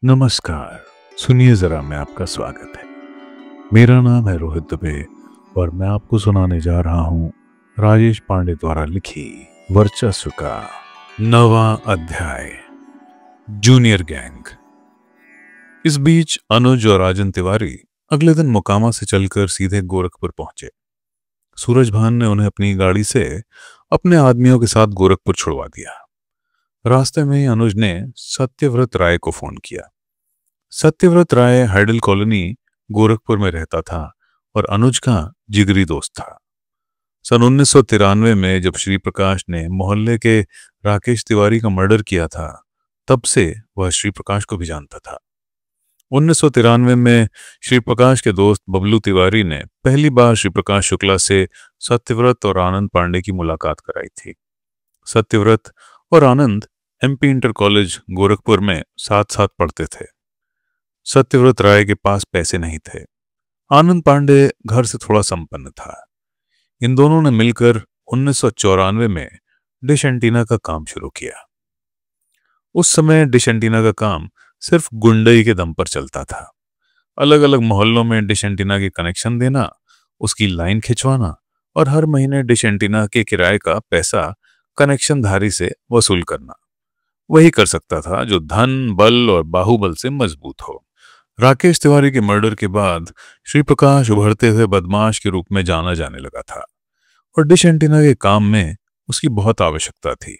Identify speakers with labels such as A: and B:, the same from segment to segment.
A: नमस्कार। सुनिए जरा, मैं आपका स्वागत है। मेरा नाम है रोहित दुबे और मैं आपको सुनाने जा रहा हूं राजेश पांडे द्वारा लिखी वर्चस्व का 9वां अध्याय, जूनियर गैंग। इस बीच अनुज और राजन तिवारी अगले दिन मोकामा से चलकर सीधे गोरखपुर पहुंचे। सूरजभान ने उन्हें अपनी गाड़ी से अपने आदमियों के साथ गोरखपुर छुड़वा दिया। रास्ते में ही अनुज ने सत्यव्रत राय को फोन किया। सत्यव्रत राय हाइडल कॉलोनी गोरखपुर में रहता था और अनुज का जिगरी दोस्त था। सन 1993 में जब श्री प्रकाश ने मोहल्ले के राकेश तिवारी का मर्डर किया था, तब से वह श्री प्रकाश को भी जानता था। 1993 में श्री प्रकाश के दोस्त बबलू तिवारी ने पहली बार श्री प्रकाश शुक्ला से सत्यव्रत और आनंद पांडे की मुलाकात कराई थी। सत्यव्रत और आनंद एमपी इंटर कॉलेज गोरखपुर में साथ साथ पढ़ते थे। सत्यव्रत राय के पास पैसे नहीं थे। आनंद पांडे घर से थोड़ा संपन्न था। इन दोनों ने मिलकर 1994 में डिश एंटीना का काम शुरू किया। उस समय डिश एंटीना का काम सिर्फ गुंडई के दम पर चलता था। अलग अलग मोहल्लों में डिश एंटीना के कनेक्शन देना, उसकी लाइन खिंचवाना और हर महीने डिश एंटीना के किराए का पैसा कनेक्शनधारी से वसूल करना। वही कर सकता था जो धन, बल और बाहुबल से मजबूत हो। राकेश तिवारी के मर्डर के बाद श्री प्रकाश उभरते हुए बदमाश के रूप में जाना जाने लगा था और डिश एंटीना के काम में उसकी बहुत आवश्यकता थी।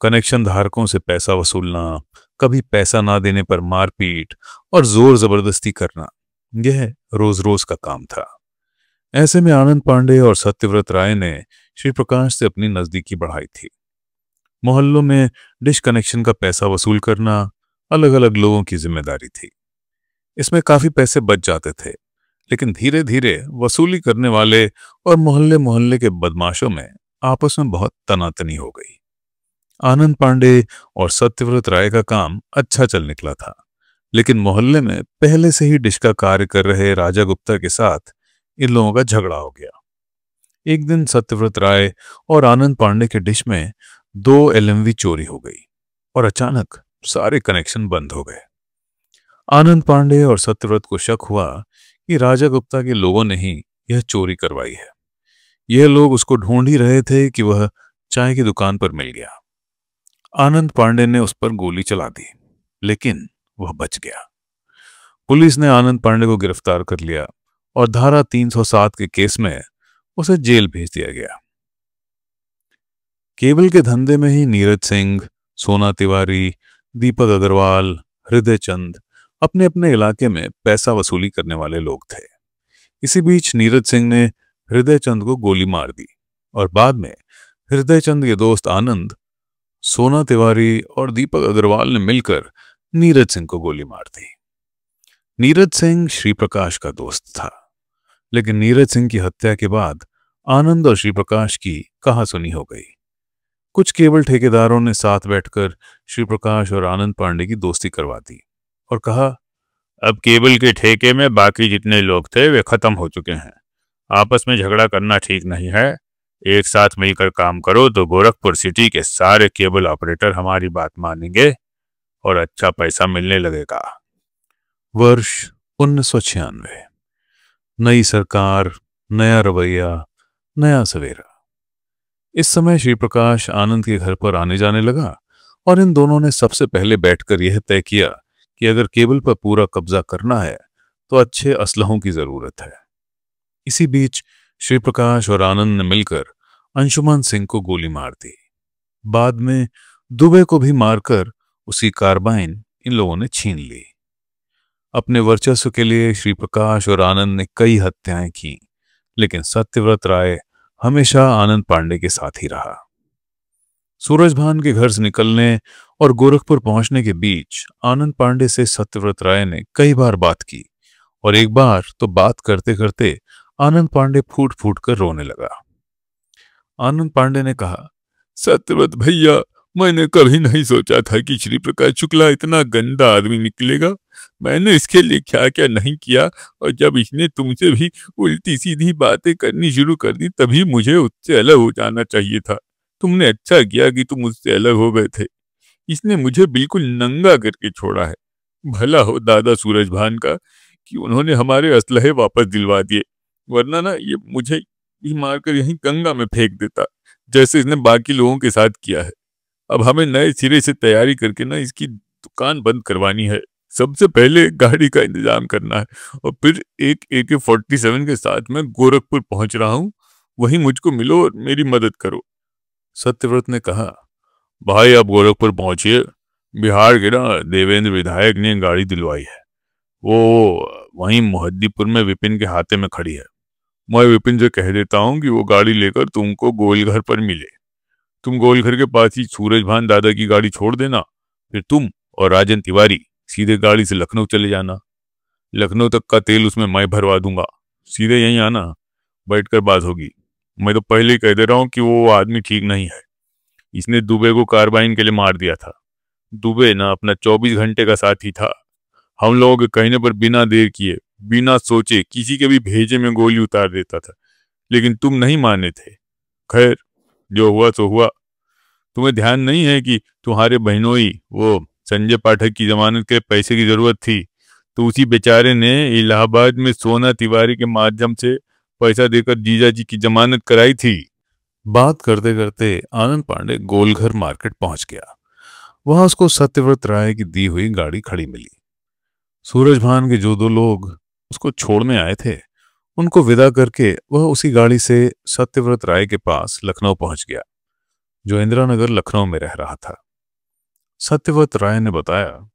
A: कनेक्शन धारकों से पैसा वसूलना, कभी पैसा ना देने पर मारपीट और जोर जबरदस्ती करना, यह रोज रोज का काम था। ऐसे में आनंद पांडे और सत्यव्रत राय ने श्री प्रकाश से अपनी नजदीकी बढ़ाई थी। मोहल्लों में डिश कनेक्शन का पैसा वसूल करना अलग अलग लोगों की जिम्मेदारी थी। इसमें काफी पैसे बच जाते थे, लेकिन धीरे धीरे वसूली करने वाले और मोहल्ले मोहल्ले के बदमाशों में आपस में बहुत तनातनी हो गई। आनंद पांडे और सत्यव्रत राय का काम अच्छा चल निकला था, लेकिन मोहल्ले में पहले से ही डिश का कार्य कर रहे राजा गुप्ता के साथ इन लोगों का झगड़ा हो गया। एक दिन सत्यव्रत राय और आनंद पांडे के डिश में 2 LMV चोरी हो गई और अचानक सारे कनेक्शन बंद हो गए। आनंद पांडे और सत्यव्रत को शक हुआ कि राजा गुप्ता के लोगों ने ही यह चोरी करवाई है। यह लोग उसको ढूंढ ही रहे थे कि वह चाय की दुकान पर मिल गया। आनंद पांडे ने उस पर गोली चला दी, लेकिन वह बच गया। पुलिस ने आनंद पांडे को गिरफ्तार कर लिया और धारा 307 के केस में उसे जेल भेज दिया गया। केबल के धंधे में ही नीरज सिंह, सोना तिवारी, दीपक अग्रवाल, हृदय चंद अपने अपने इलाके में पैसा वसूली करने वाले लोग थे। इसी बीच नीरज सिंह ने हृदय चंद को गोली मार दी और बाद में हृदय चंद के दोस्त आनंद, सोना तिवारी और दीपक अग्रवाल ने मिलकर नीरज सिंह को गोली मार दी। नीरज सिंह श्री प्रकाश का दोस्त था, लेकिन नीरज सिंह की हत्या के बाद आनंद और श्री प्रकाश की कहासुनी हो गई। कुछ केबल ठेकेदारों ने साथ बैठकर श्री प्रकाश और आनंद पांडे की दोस्ती करवा दी और कहा, अब केबल के ठेके में बाकी जितने लोग थे वे खत्म हो चुके हैं। आपस में झगड़ा करना ठीक नहीं है। एक साथ मिलकर काम करो तो गोरखपुर सिटी के सारे केबल ऑपरेटर हमारी बात मानेंगे और अच्छा पैसा मिलने लगेगा। वर्ष 1996। नई सरकार, नया रवैया, नया सवेरा। इस समय श्री प्रकाश आनंद के घर पर आने जाने लगा और इन दोनों ने सबसे पहले बैठकर यह तय किया कि अगर केबल पर पूरा कब्जा करना है तो अच्छे असलहों की जरूरत है। इसी बीच श्री प्रकाश और आनंद ने मिलकर अंशुमान सिंह को गोली मार दी। बाद में दुबे को भी मारकर उसकी कार्बाइन इन लोगों ने छीन ली। अपने वर्चस्व के लिए श्री प्रकाश और आनंद ने कई हत्याएं की, लेकिन सत्यव्रत राय हमेशा आनंद पांडे के साथ ही रहा। सूरजभान के घर से निकलने और गोरखपुर पहुंचने के बीच आनंद पांडे से सत्यव्रत राय ने कई बार बात की और एक बार तो बात करते करते आनंद पांडे फूट फूट कर रोने लगा। आनंद पांडे ने कहा, सत्यव्रत भैया, मैंने कभी नहीं सोचा था कि श्री प्रकाश शुक्ला इतना गंदा आदमी निकलेगा। मैंने इसके लिए क्या क्या नहीं किया, और जब इसने तुमसे भी उल्टी सीधी बातें करनी शुरू कर दी तभी मुझे उससे अलग हो जाना चाहिए था। तुमने अच्छा किया कि तुम उससे अलग हो गए थे। इसने मुझे बिल्कुल नंगा करके छोड़ा है।
B: भला हो दादा सूरजभान का कि उन्होंने हमारे असलहे वापस दिलवा दिए, वरना ना ये मुझे ही मारकर यहीं गंगा में फेंक देता, जैसे इसने बाकी लोगों के साथ किया है। अब हमें नए सिरे से तैयारी करके ना इसकी दुकान बंद करवानी है। सबसे पहले गाड़ी का इंतजाम करना है और फिर एक AK-47 के साथ मैं गोरखपुर पहुंच रहा हूँ। वहीं मुझको मिलो और मेरी मदद करो।
A: सत्यव्रत ने कहा।
B: भाई आप गोरखपुर पहुंचिए। बिहार के ना देवेंद्र विधायक ने गाड़ी दिलवाई है। वो वहीं मोहद्दीपुर में विपिन के हाथे में खड़ी है। मैं विपिन से कह देता हूँ कि वो गाड़ी लेकर तुमको गोलघर पर मिले। तुम गोलघर के पास ही सूरजभान दादा की गाड़ी छोड़ देना। फिर तुम और राजन तिवारी सीधे गाड़ी से लखनऊ चले जाना। लखनऊ तक का तेल उसमें मैं भरवा दूंगा। सीधे यहीं आना, बैठकर बात होगी। मैं तो पहले ही कह दे रहा हूँ कि वो आदमी ठीक नहीं है। इसने दुबे को कार्बाइन के लिए मार दिया था। दुबे ना अपना 24 घंटे का साथी था। हम लोगों के कहने पर बिना देर किए, बिना सोचे किसी के भी भेजे में गोली उतार देता था, लेकिन तुम नहीं माने थे। खैर, जो हुआ सो हुआ। तुम्हें ध्यान नहीं है कि तुम्हारे बहनोई वो संजय पाठक की जमानत के पैसे की जरूरत थी, तो उसी बेचारे ने इलाहाबाद में सोना तिवारी के माध्यम से पैसा देकर जीजा जी की जमानत कराई थी।
A: बात करते करते आनंद पांडे गोलघर मार्केट पहुंच गया। वहां उसको सत्यव्रत राय की दी हुई गाड़ी खड़ी मिली। सूरजभान के जो दो लोग उसको छोड़ने आए थे, उनको विदा करके वह उसी गाड़ी से सत्यव्रत राय के पास लखनऊ पहुंच गया, जो इंदिरा नगर लखनऊ में रह रहा था। सत्यव्रत राय ने बताया।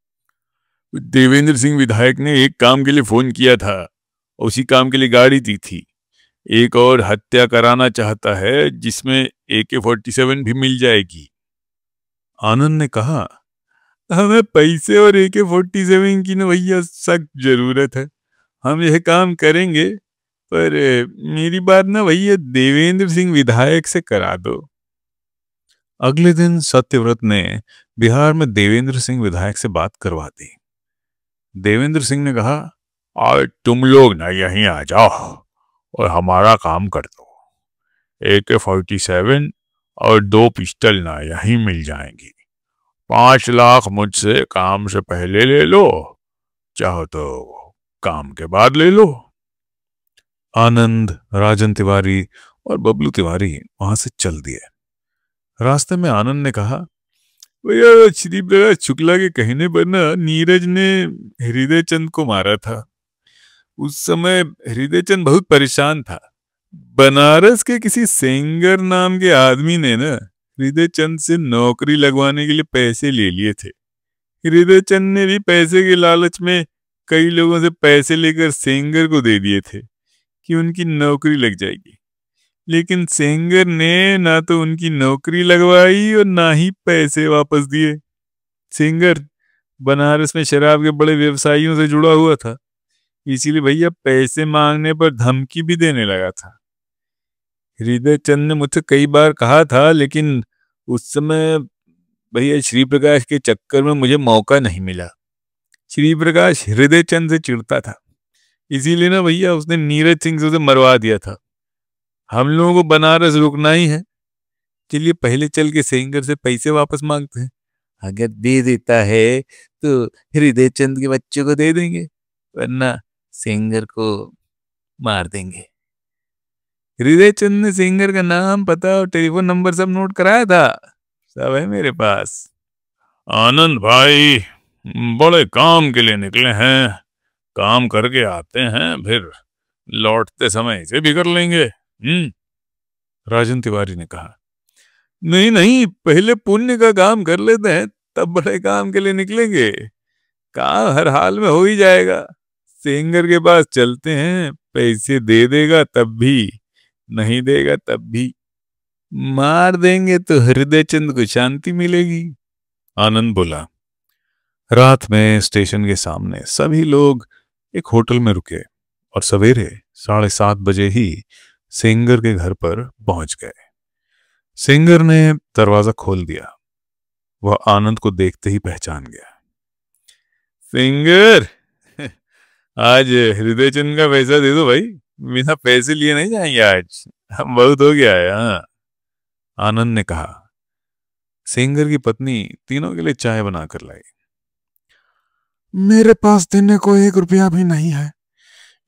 B: देवेंद्र सिंह विधायक ने एक काम के लिए फोन किया था, उसी काम के लिए गाड़ी दी थी। एक और हत्या कराना चाहता है जिसमें AK-47 भी मिल जाएगी।
A: आनंद ने कहा।
B: हमें पैसे और AK-47 की ना भैया सख्त जरूरत है। हम यह काम करेंगे, पर मेरी बात ना भैया देवेंद्र सिंह विधायक से करा दो।
A: अगले दिन सत्यव्रत ने बिहार में देवेंद्र सिंह विधायक से बात करवा दी। देवेंद्र सिंह ने कहा,
B: और तुम लोग ना यहीं आ जाओ और हमारा काम कर दो। AK-47 और 2 पिस्टल ना यहीं मिल जाएंगी। 5 लाख मुझसे काम से पहले ले लो, चाहो तो काम के बाद ले लो।
A: आनंद, राजन तिवारी और बबलू तिवारी वहां से चल दिए। रास्ते में आनंद ने कहा,
B: भैया श्री प्रकाश शुक्ला के कहने पर ना नीरज ने हृदय चंद को मारा था। उस समय हृदय चंद बहुत परेशान था। बनारस के किसी सेंगर नाम के आदमी ने ना हृदय चंद से नौकरी लगवाने के लिए पैसे ले लिए थे। हृदय चंद ने भी पैसे के लालच में कई लोगों से पैसे लेकर सेंगर को दे दिए थे कि उनकी नौकरी लग जाएगी, लेकिन सेंगर ने ना तो उनकी नौकरी लगवाई और ना ही पैसे वापस दिए। सेंगर बनारस में शराब के बड़े व्यवसायियों से जुड़ा हुआ था, इसीलिए भैया पैसे मांगने पर धमकी भी देने लगा था। हृदय चंद ने मुझसे कई बार कहा था, लेकिन उस समय भैया श्री प्रकाश के चक्कर में मुझे मौका नहीं मिला। श्री प्रकाश हृदय चंद से चिढ़ता था, इसीलिए ना भैया उसने नीरज सिंह से उसे मरवा दिया था। हम लोगों को बनारस रुकना ही है। चलिए पहले चल के सेंगर से पैसे वापस मांगते हैं। अगर दे देता है तो हृदय चंद के बच्चों को दे देंगे, वरना सेंगर को मार देंगे। हृदय चंद ने सेंगर का नाम, पता और टेलीफोन नंबर सब नोट कराया था। सब है मेरे पास।
A: आनंद भाई बड़े काम के लिए निकले हैं, काम करके आते हैं, फिर लौटते समय इसे भी कर लेंगे। राजन तिवारी ने कहा।
B: नहीं नहीं, पहले पुण्य का काम कर लेते हैं, तब बड़े काम के लिए निकलेंगे। काम हर हाल में हो ही जाएगा। सेंगर के पास चलते हैं, पैसे दे देगा तब भी, नहीं देगा तब भी। मार देंगे तो हृदय चंद को शांति मिलेगी।
A: आनंद बोला। रात में स्टेशन के सामने सभी लोग एक होटल में रुके और सवेरे 7:30 बजे ही सेंगर के घर पर पहुंच गए। सेंगर ने दरवाजा खोल दिया। वह आनंद को देखते ही पहचान गया।
B: सेंगर, आज हृदय चंद का पैसा दे दो भाई, बिना पैसे लिए नहीं जाएंगे आज, बहुत हो गया है। हाँ,
A: आनंद ने कहा। सेंगर की पत्नी तीनों के लिए चाय बनाकर लाई।
C: मेरे पास देने को 1 रुपया भी नहीं है।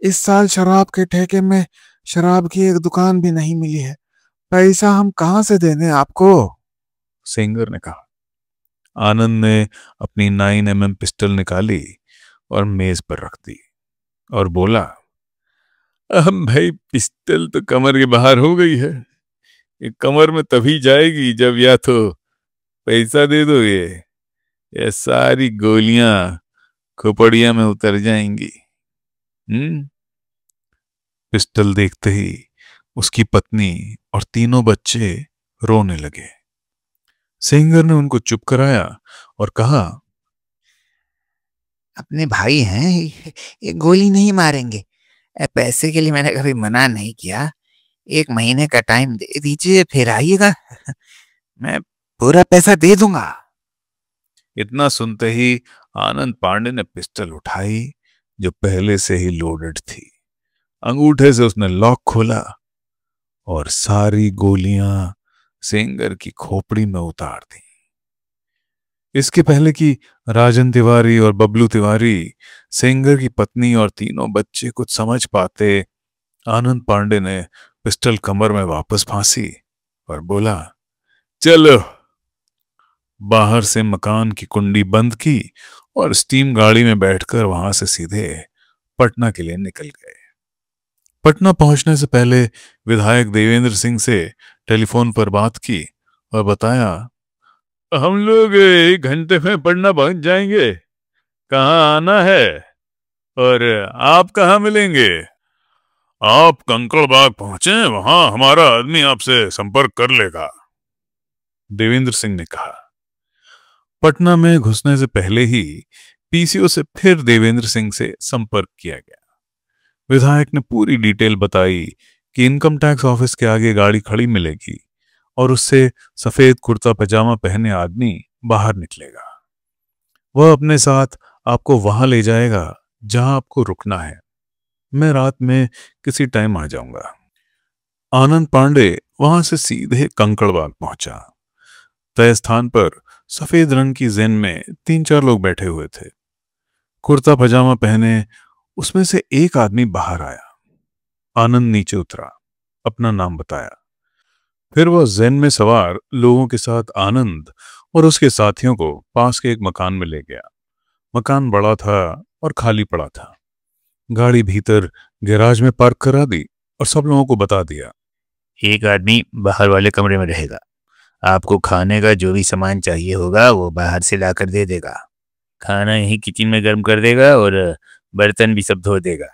C: इस साल शराब के ठेके में शराब की एक दुकान भी नहीं मिली है। पैसा हम कहाँ से दे दें आपको?
A: सेंगर ने कहा। आनंद ने अपनी 9mm पिस्टल निकाली और मेज पर रख दी और बोला,
B: अब भाई पिस्टल तो कमर के बाहर हो गई है। ये कमर में तभी जाएगी जब या तो पैसा दे दोगे या सारी गोलियां खोपड़िया में उतर जाएंगी।
A: पिस्टल देखते ही उसकी पत्नी और तीनों बच्चे रोने लगे। सेंगर ने उनको चुप कराया और कहा,
D: अपने भाई हैं, ये गोली नहीं मारेंगे। पैसे के लिए मैंने कभी मना नहीं किया। 1 महीने का टाइम दे दीजिए, फिर आइएगा, मैं पूरा पैसा दे दूंगा।
A: इतना सुनते ही आनंद पांडे ने पिस्टल उठाई जो पहले से ही लोडेड थी। अंगूठे से उसने लॉक खोला और सारी गोलियां सेंगर की खोपड़ी में उतार दी। इसके पहले कि राजन तिवारी और बबलू तिवारी, सेंगर की पत्नी और तीनों बच्चे कुछ समझ पाते, आनंद पांडे ने पिस्टल कमर में वापस फांसी और बोला,
B: चलो।
A: बाहर से मकान की कुंडी बंद की और स्टीम गाड़ी में बैठकर वहां से सीधे पटना के लिए निकल गए। पटना पहुंचने से पहले विधायक देवेंद्र सिंह से टेलीफोन पर बात की और बताया,
B: हम लोग 1 घंटे में पटना पहुंच जाएंगे। कहाँ आना है और आप कहाँ मिलेंगे?
A: आप कंकड़ बाग पहुंचे, वहां हमारा आदमी आपसे संपर्क कर लेगा, देवेंद्र सिंह ने कहा। पटना में घुसने से पहले ही पीसीओ से फिर देवेंद्र सिंह से संपर्क किया गया। विधायक ने पूरी डिटेल बताई कि इनकम टैक्स ऑफिस के आगे गाड़ी खड़ी मिलेगी और उससे सफेद कुर्ता पजामा पहने आदमी बाहर निकलेगा। वह अपने साथ आपको वहां ले जाएगा जहां आपको रुकना है। मैं रात में किसी टाइम आ जाऊंगा। आनंद पांडे वहां से सीधे कंकड़बाग पहुंचा। तय स्थान पर सफेद रंग की जेन में 3-4 लोग बैठे हुए थे। कुर्ता पजामा पहने उसमें से एक आदमी बाहर आया। आनंद नीचे उतरा, अपना नाम बताया। फिर वह जेन में सवार लोगों के साथ आनंद और उसके साथियों को पास के एक मकान में ले गया। मकान बड़ा था और खाली पड़ा था। गाड़ी भीतर गैराज में पार्क करा दी और सब लोगों को बता दिया,
D: एक आदमी बाहर वाले कमरे में रहेगा। आपको खाने का जो भी सामान चाहिए होगा वो बाहर से लाकर दे देगा। खाना यही किचन में गर्म कर देगा और बर्तन भी सब धो देगा।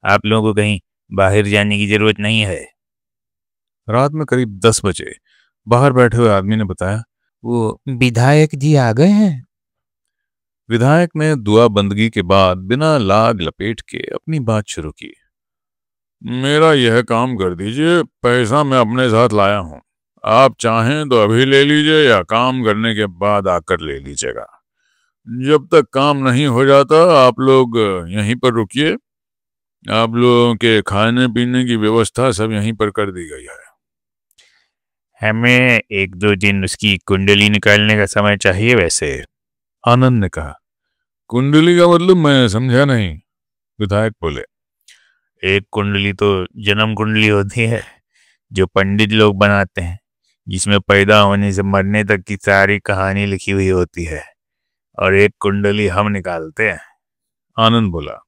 D: आप लोगों को कहीं बाहर जाने की जरूरत नहीं है।
A: रात में करीब 10 बजे बाहर बैठे हुए आदमी ने बताया,
D: वो विधायक जी आ गए हैं।
A: विधायक ने दुआ बंदगी के बाद बिना लाग लपेट के अपनी बात शुरू की।
B: मेरा यह काम कर दीजिए, पैसा मैं अपने साथ लाया हूं। आप चाहें तो अभी ले लीजिए या काम करने के बाद आकर ले लीजिएगा। जब तक काम नहीं हो जाता आप लोग यहीं पर रुकिए। आप लोगों के खाने पीने की व्यवस्था सब यहीं पर कर दी गई है।
D: हमें 1-2 दिन उसकी कुंडली निकालने का समय चाहिए। वैसे
A: आनंद ने कहा।
B: कुंडली का मतलब मैं समझा नहीं,
A: विधायक बोले।
D: एक कुंडली तो जन्म कुंडली होती है जो पंडित लोग बनाते हैं, जिसमें पैदा होने से मरने तक की सारी कहानी लिखी हुई होती है, और एक कुंडली हम निकालते हैं।
A: आनंद बोला।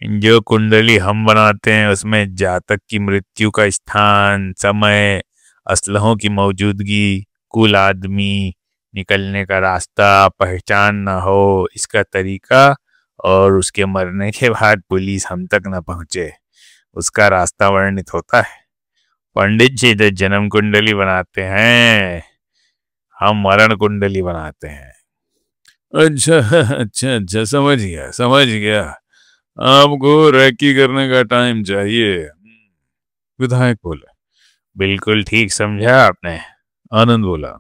D: जो कुंडली हम बनाते हैं उसमें जातक की मृत्यु का स्थान, समय, असलहों की मौजूदगी, कुल आदमी, निकलने का रास्ता, पहचान ना हो इसका तरीका, और उसके मरने के बाद पुलिस हम तक न पहुंचे उसका रास्ता वर्णित होता है। पंडित जी तो जन्म कुंडली बनाते हैं, हम मरण कुंडली बनाते हैं।
B: अच्छा अच्छा अच्छा, समझ गया। आपको रैकी करने का टाइम चाहिए,
A: विधायक बोले।
D: बिल्कुल ठीक समझा आपने,
A: आनंद बोला।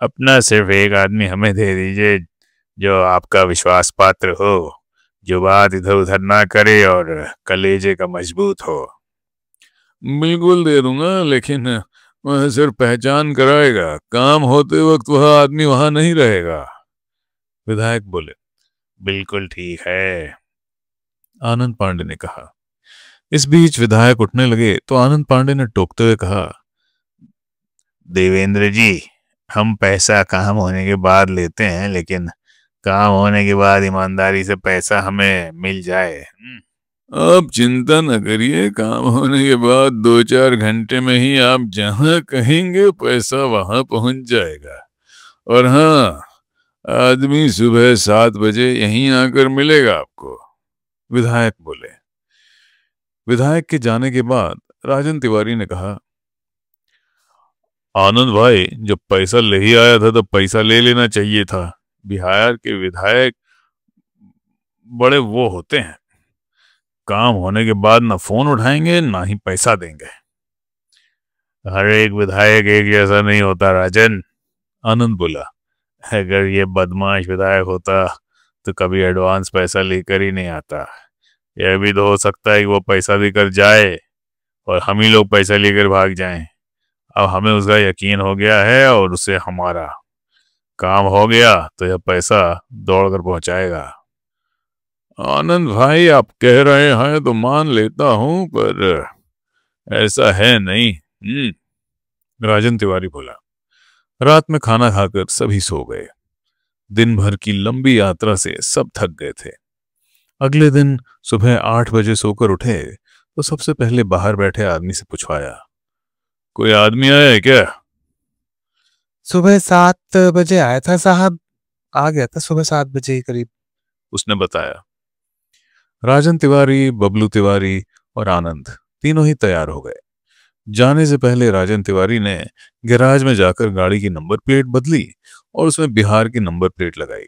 D: अपना सिर्फ एक आदमी हमें दे दीजिए जो आपका विश्वास पात्र हो, जो बात इधर उधर ना करे और कलेजे का मजबूत हो।
B: बिल्कुल दे दूंगा, लेकिन वह सिर्फ पहचान कराएगा। काम होते वक्त वह आदमी वहां नहीं रहेगा,
A: विधायक बोले।
D: बिल्कुल ठीक है,
A: आनंद पांडे ने कहा। इस बीच विधायक उठने लगे तो आनंद पांडे ने टोकते हुए कहा,
D: देवेंद्र जी, हम पैसा काम होने के बाद लेते हैं, लेकिन काम होने के बाद ईमानदारी से पैसा हमें मिल जाए।
B: आप चिंता न करिए, काम होने के बाद 2-4 घंटे में ही आप जहां कहेंगे पैसा वहां पहुंच जाएगा। और हाँ, आदमी सुबह 7 बजे यहीं आकर मिलेगा आपको,
A: विधायक बोले। विधायक के जाने के बाद राजन तिवारी ने कहा,
D: आनंद भाई, जब पैसा ले ही आया था तो पैसा ले लेना चाहिए था। बिहार के विधायक बड़े वो होते हैं, काम होने के बाद ना फोन उठाएंगे ना ही पैसा देंगे। हर एक विधायक एक जैसा नहीं होता राजन,
A: आनंद बोला।
D: अगर ये बदमाश विधायक होता तो कभी एडवांस पैसा लेकर ही नहीं आता। यह भी तो हो सकता है कि वो पैसा देकर जाए और हम ही लोग पैसा लेकर भाग जाएं। अब हमें उसका यकीन हो गया है और उसे हमारा काम हो गया तो यह पैसा दौड़कर पहुंचाएगा।
B: आनंद भाई, आप कह रहे हैं तो मान लेता हूं, पर ऐसा है नहीं।
A: राजन तिवारी बोला। रात में खाना खाकर सभी सो गए। दिन भर की लंबी यात्रा से सब थक गए थे। अगले दिन सुबह 8 बजे सोकर उठे तो सबसे पहले बाहर बैठे आदमी से पूछवाया,
B: कोई आदमी आया है क्या?
C: सुबह 7 बजे आया था साहब, आ गया था सुबह 7 बजे के करीब,
A: उसने बताया। राजन तिवारी, बबलू तिवारी और आनंद तीनों ही तैयार हो गए। जाने से पहले राजन तिवारी ने गैराज में जाकर गाड़ी की नंबर प्लेट बदली और उसमें बिहार की नंबर प्लेट लगाई।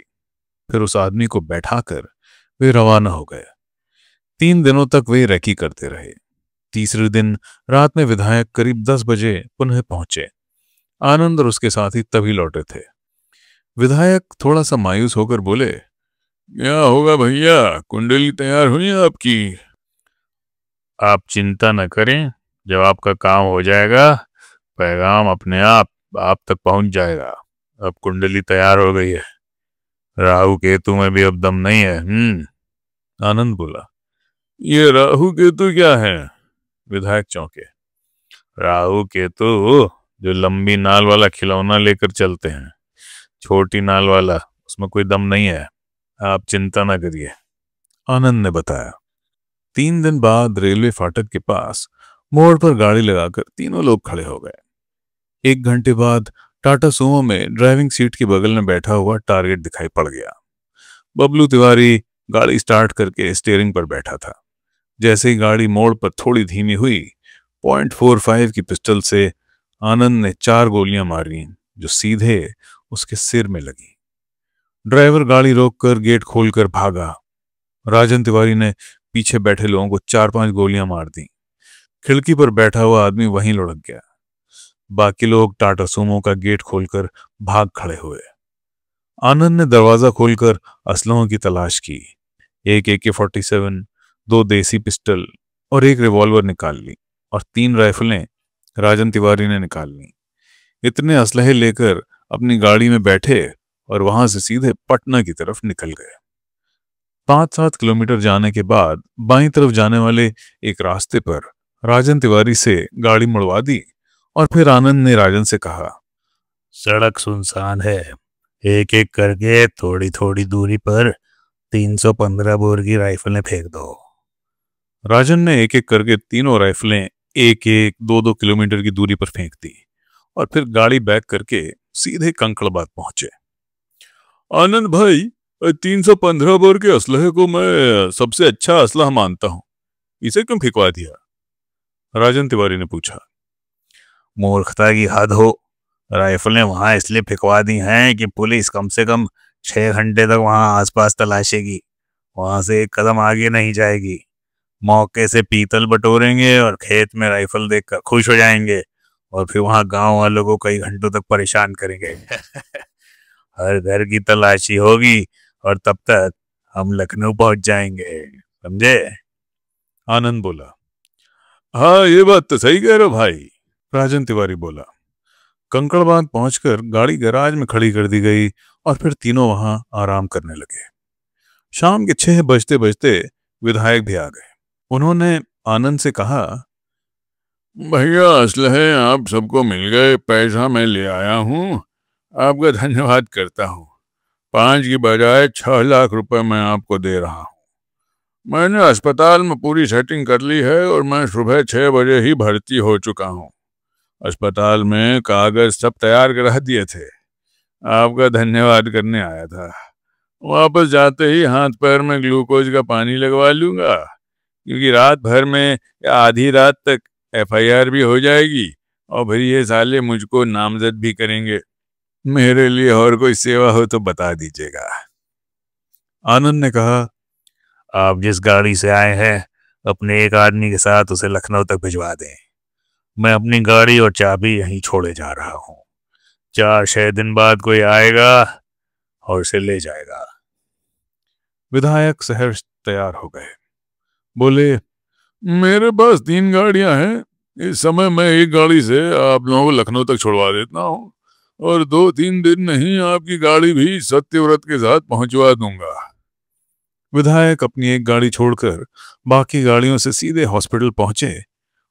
A: फिर उस आदमी को बैठाकर वे रवाना हो गए। 3 दिनों तक वे रेकी करते रहे। तीसरे दिन रात में विधायक करीब 10 बजे पुनः पहुंचे। आनंद और उसके साथी तभी लौटे थे। विधायक थोड़ा सा मायूस होकर बोले,
B: क्या होगा भैया, कुंडली तैयार हुई है आपकी?
D: आप चिंता न करें, जब आपका काम हो जाएगा पैगाम अपने आप तक पहुंच जाएगा। अब कुंडली तैयार हो गई है, राहु केतु में भी अब दम नहीं है।
A: आनंद बोला।
B: ये राहु केतु क्या है?
A: विधायक चौंके।
D: राहु केतु जो लंबी नाल वाला खिलौना लेकर चलते हैं, छोटी नाल वाला, उसमें कोई दम नहीं है, आप चिंता ना करिए,
A: आनंद ने बताया। 3 दिन बाद रेलवे फाटक के पास मोड़ पर गाड़ी लगाकर तीनों लोग खड़े हो गए। 1 घंटे बाद टाटा सुमो में ड्राइविंग सीट के बगल में बैठा हुआ टारगेट दिखाई पड़ गया। बबलू तिवारी गाड़ी स्टार्ट करके स्टीयरिंग पर बैठा था। जैसे ही गाड़ी मोड़ पर थोड़ी धीमी हुई, .45 की पिस्टल से आनंद ने 4 गोलियां मारी जो सीधे उसके सिर में लगी। ड्राइवर गाड़ी रोककर गेट खोलकर भागा। राजन तिवारी ने पीछे बैठे लोगों को 4-5 गोलियां मार दी। खिड़की पर बैठा हुआ आदमी वहीं लुढ़क गया। बाकी लोग टाटा सुमो का गेट खोलकर भाग खड़े हुए। आनंद ने दरवाजा खोलकर असलहों की तलाश की। एक AK-47, 2 देसी पिस्टल और 1 रिवॉल्वर निकाल ली और 3 राइफलें राजन तिवारी ने निकाल ली। इतने असलहे लेकर अपनी गाड़ी में बैठे और वहां से सीधे पटना की तरफ निकल गए। 5-7 किलोमीटर जाने के बाद बाईं तरफ जाने वाले एक रास्ते पर राजन तिवारी से गाड़ी मुड़वा दी और फिर आनंद ने राजन से कहा,
D: सड़क सुनसान है, एक एक करके थोड़ी थोड़ी दूरी पर 315 बोर की राइफलें फेंक दो।
A: राजन ने एक एक करके तीनों राइफलें 1-1, 2-2 किलोमीटर की दूरी पर फेंक दी और फिर गाड़ी बैक करके सीधे कंकड़बाग पहुंचे।
B: आनंद भाई, 315 बोर के असलहे को मैं सबसे अच्छा असलहा मानता हूं, इसे क्यों फेंकवा दिया?
A: राजन तिवारी ने पूछा।
D: मूर्खता की हद हो, राइफलें वहां इसलिए फेंकवा दी हैं कि पुलिस कम से कम 6 घंटे तक वहां आसपास तलाशेगी, वहां से एक कदम आगे नहीं जाएगी। मौके से पीतल बटोरेंगे और खेत में राइफल देखकर खुश हो जाएंगे और फिर वहां गांव वालों को कई घंटों तक परेशान करेंगे। हर घर की तलाशी होगी और तब तक हम लखनऊ पहुंच जाएंगे, समझे?
A: आनंद बोला।
B: हाँ, ये बात तो सही कह रहे हो भाई,
A: राजन तिवारी बोला। कंकड़बाग पहुंचकर गाड़ी गैराज में खड़ी कर दी गई और फिर तीनों वहां आराम करने लगे। शाम के 6 बजते बजते विधायक भी आ गए। उन्होंने आनंद से कहा,
B: भैया असलहे आप सबको मिल गए, पैसा मैं ले आया हूँ, आपका धन्यवाद करता हूँ। 5 की बजाय 6 लाख रुपए मैं आपको दे रहा हूँ। मैंने अस्पताल में पूरी सेटिंग कर ली है और मैं सुबह 6 बजे ही भर्ती हो चुका हूँ। अस्पताल में कागज सब तैयार करा दिए थे, आपका धन्यवाद करने आया था। वापस जाते ही हाथ पैर में ग्लूकोज का पानी लगवा लूंगा, क्योंकि रात भर में या आधी रात तक FIR भी हो जाएगी और फिर ये साले मुझको नामजद भी करेंगे। मेरे लिए और कोई सेवा हो तो बता दीजिएगा।
A: आनंद ने कहा,
D: आप जिस गाड़ी से आए हैं अपने एक आदमी के साथ उसे लखनऊ तक भिजवा दें। मैं अपनी गाड़ी और चाबी यहीं छोड़े जा रहा हूँ। 4-6 दिन बाद कोई आएगा और उसे ले जाएगा।
A: विधायक सहर्ष तैयार हो गए। बोले,
B: मेरे पास 3 गाड़ियां हैं। इस समय मैं एक गाड़ी से आप लोगों को लखनऊ तक छोड़वा देता हूँ और 2-3 दिन में ही आपकी गाड़ी भी सत्यव्रत के साथ पहुंचवा दूंगा।
A: विधायक अपनी एक गाड़ी छोड़कर बाकी गाड़ियों से सीधे हॉस्पिटल पहुंचे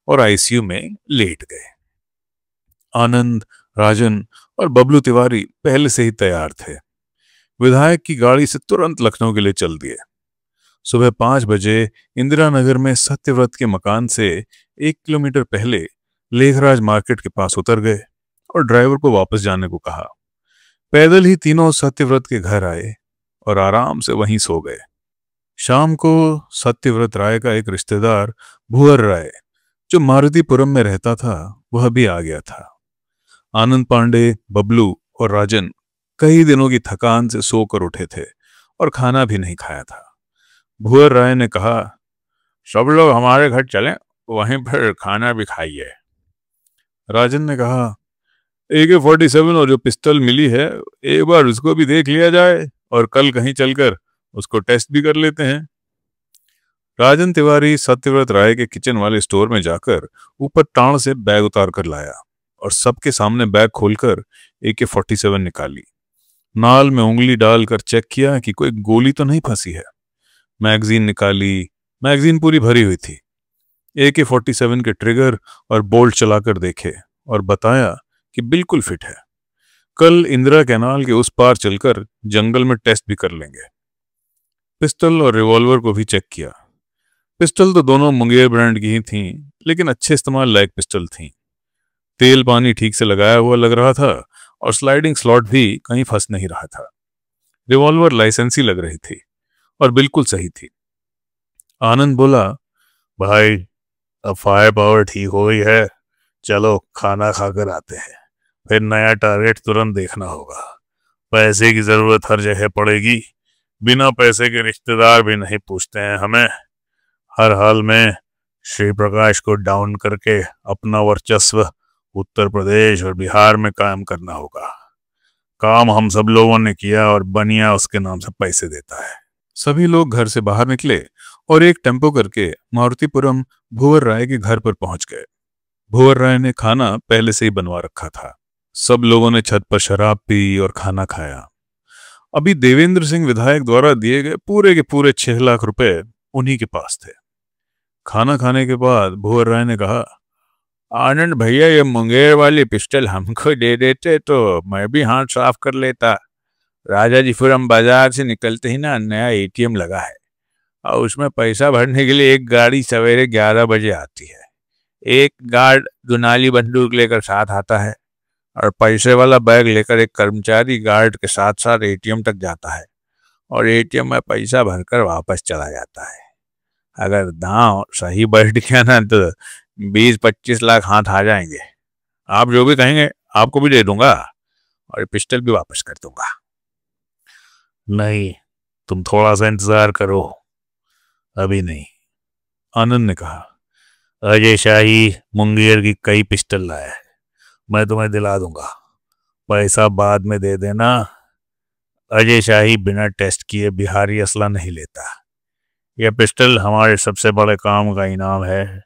A: और ICU में लेट गए। आनंद, राजन और बबलू तिवारी पहले से ही तैयार थे। विधायक की गाड़ी से तुरंत लखनऊ के लिए चल दिए। सुबह 5 बजे इंदिरा नगर में सत्यव्रत के मकान से 1 किलोमीटर पहले लेखराज मार्केट के पास उतर गए और ड्राइवर को वापस जाने को कहा। पैदल ही तीनों सत्यव्रत के घर आए और आराम से वहीं सो गए। शाम को सत्यव्रत राय का एक रिश्तेदार भुवर राय, जो मारुतिपुरम में रहता था, वह भी आ गया था। आनंद पांडे, बबलू और राजन कई दिनों की थकान से सोकर उठे थे और खाना भी नहीं खाया था। भुवर राय ने कहा,
B: सब लोग हमारे घर चलें, वहीं पर खाना भी खाइए।
A: राजन ने कहा, AK-47 और जो पिस्टल मिली है एक बार उसको भी देख लिया जाए और कल कहीं चलकर उसको टेस्ट भी कर लेते हैं। राजन तिवारी सत्यव्रत राय के किचन वाले स्टोर में जाकर ऊपर टांड से बैग उतार कर लाया और सबके सामने बैग खोलकर AK-47 निकाली। नाल में उंगली डालकर चेक किया कि कोई गोली तो नहीं फंसी है। मैगजीन निकाली, मैगजीन पूरी भरी हुई थी। AK-47 के ट्रिगर और बोल्ट चलाकर देखे और बताया कि बिल्कुल फिट है। कल इंदिरा कैनाल के उस पार चलकर जंगल में टेस्ट भी कर लेंगे। पिस्टल और रिवॉल्वर को भी चेक किया। पिस्टल तो दोनों मुंगेर ब्रांड की ही थीं, लेकिन अच्छे इस्तेमाल लायक पिस्टल थीं। तेल पानी ठीक से लगाया हुआ लग रहा था और स्लाइडिंग स्लॉट भी कहीं फंस नहीं रहा था। रिवॉल्वर लाइसेंसी लग रही थी और बिल्कुल सही थी। आनंद बोला,
D: भाई अब फायर पावर ठीक हो गई है, चलो खाना खाकर आते हैं, फिर नया टारगेट तुरंत देखना होगा। पैसे की जरूरत हर जगह पड़ेगी, बिना पैसे के रिश्तेदार भी नहीं पूछते हैं हमें। हर हाल में श्री प्रकाश को डाउन करके अपना वर्चस्व उत्तर प्रदेश और बिहार में कायम करना होगा। काम हम सब लोगों ने किया और बनिया उसके नाम से पैसे देता है।
A: सभी लोग घर से बाहर निकले और एक टेम्पो करके मारुतिपुरम भुवर राय के घर पर पहुंच गए। भुवर राय ने खाना पहले से ही बनवा रखा था। सब लोगों ने छत पर शराब पी और खाना खाया। अभी देवेंद्र सिंह विधायक द्वारा दिए गए पूरे के पूरे 6 लाख रुपए उन्हीं के पास थे। खाना खाने के बाद भुवर राय ने कहा,
B: आनंद भैया ये मुंगेर वाली पिस्टल हमको दे देते तो मैं भी हाथ साफ कर लेता। राजाजीपुरम बाजार से निकलते ही ना नया ATM लगा है और उसमें पैसा भरने के लिए एक गाड़ी सवेरे 11 बजे आती है। एक गार्ड दुनाली बंदूक लेकर साथ आता है और पैसे वाला बैग लेकर एक कर्मचारी गार्ड के साथ साथ ATM तक जाता है और ATM में पैसा भरकर वापस चला जाता है। अगर दांव सही बैठ गया ना तो 20-25 लाख हाथ आ जाएंगे। आप जो भी कहेंगे आपको भी दे दूंगा और पिस्टल भी वापस कर दूंगा।
D: नहीं, तुम थोड़ा सा इंतजार करो, अभी नहीं।
A: आनंद ने कहा,
D: अजय शाही मुंगेर की कई पिस्टल लाया है, मैं तुम्हें दिला दूंगा, पैसा बाद में दे देना। अजय शाही बिना टेस्ट किए बिहारी असला नहीं लेता। यह पिस्टल हमारे सबसे बड़े काम का इनाम है,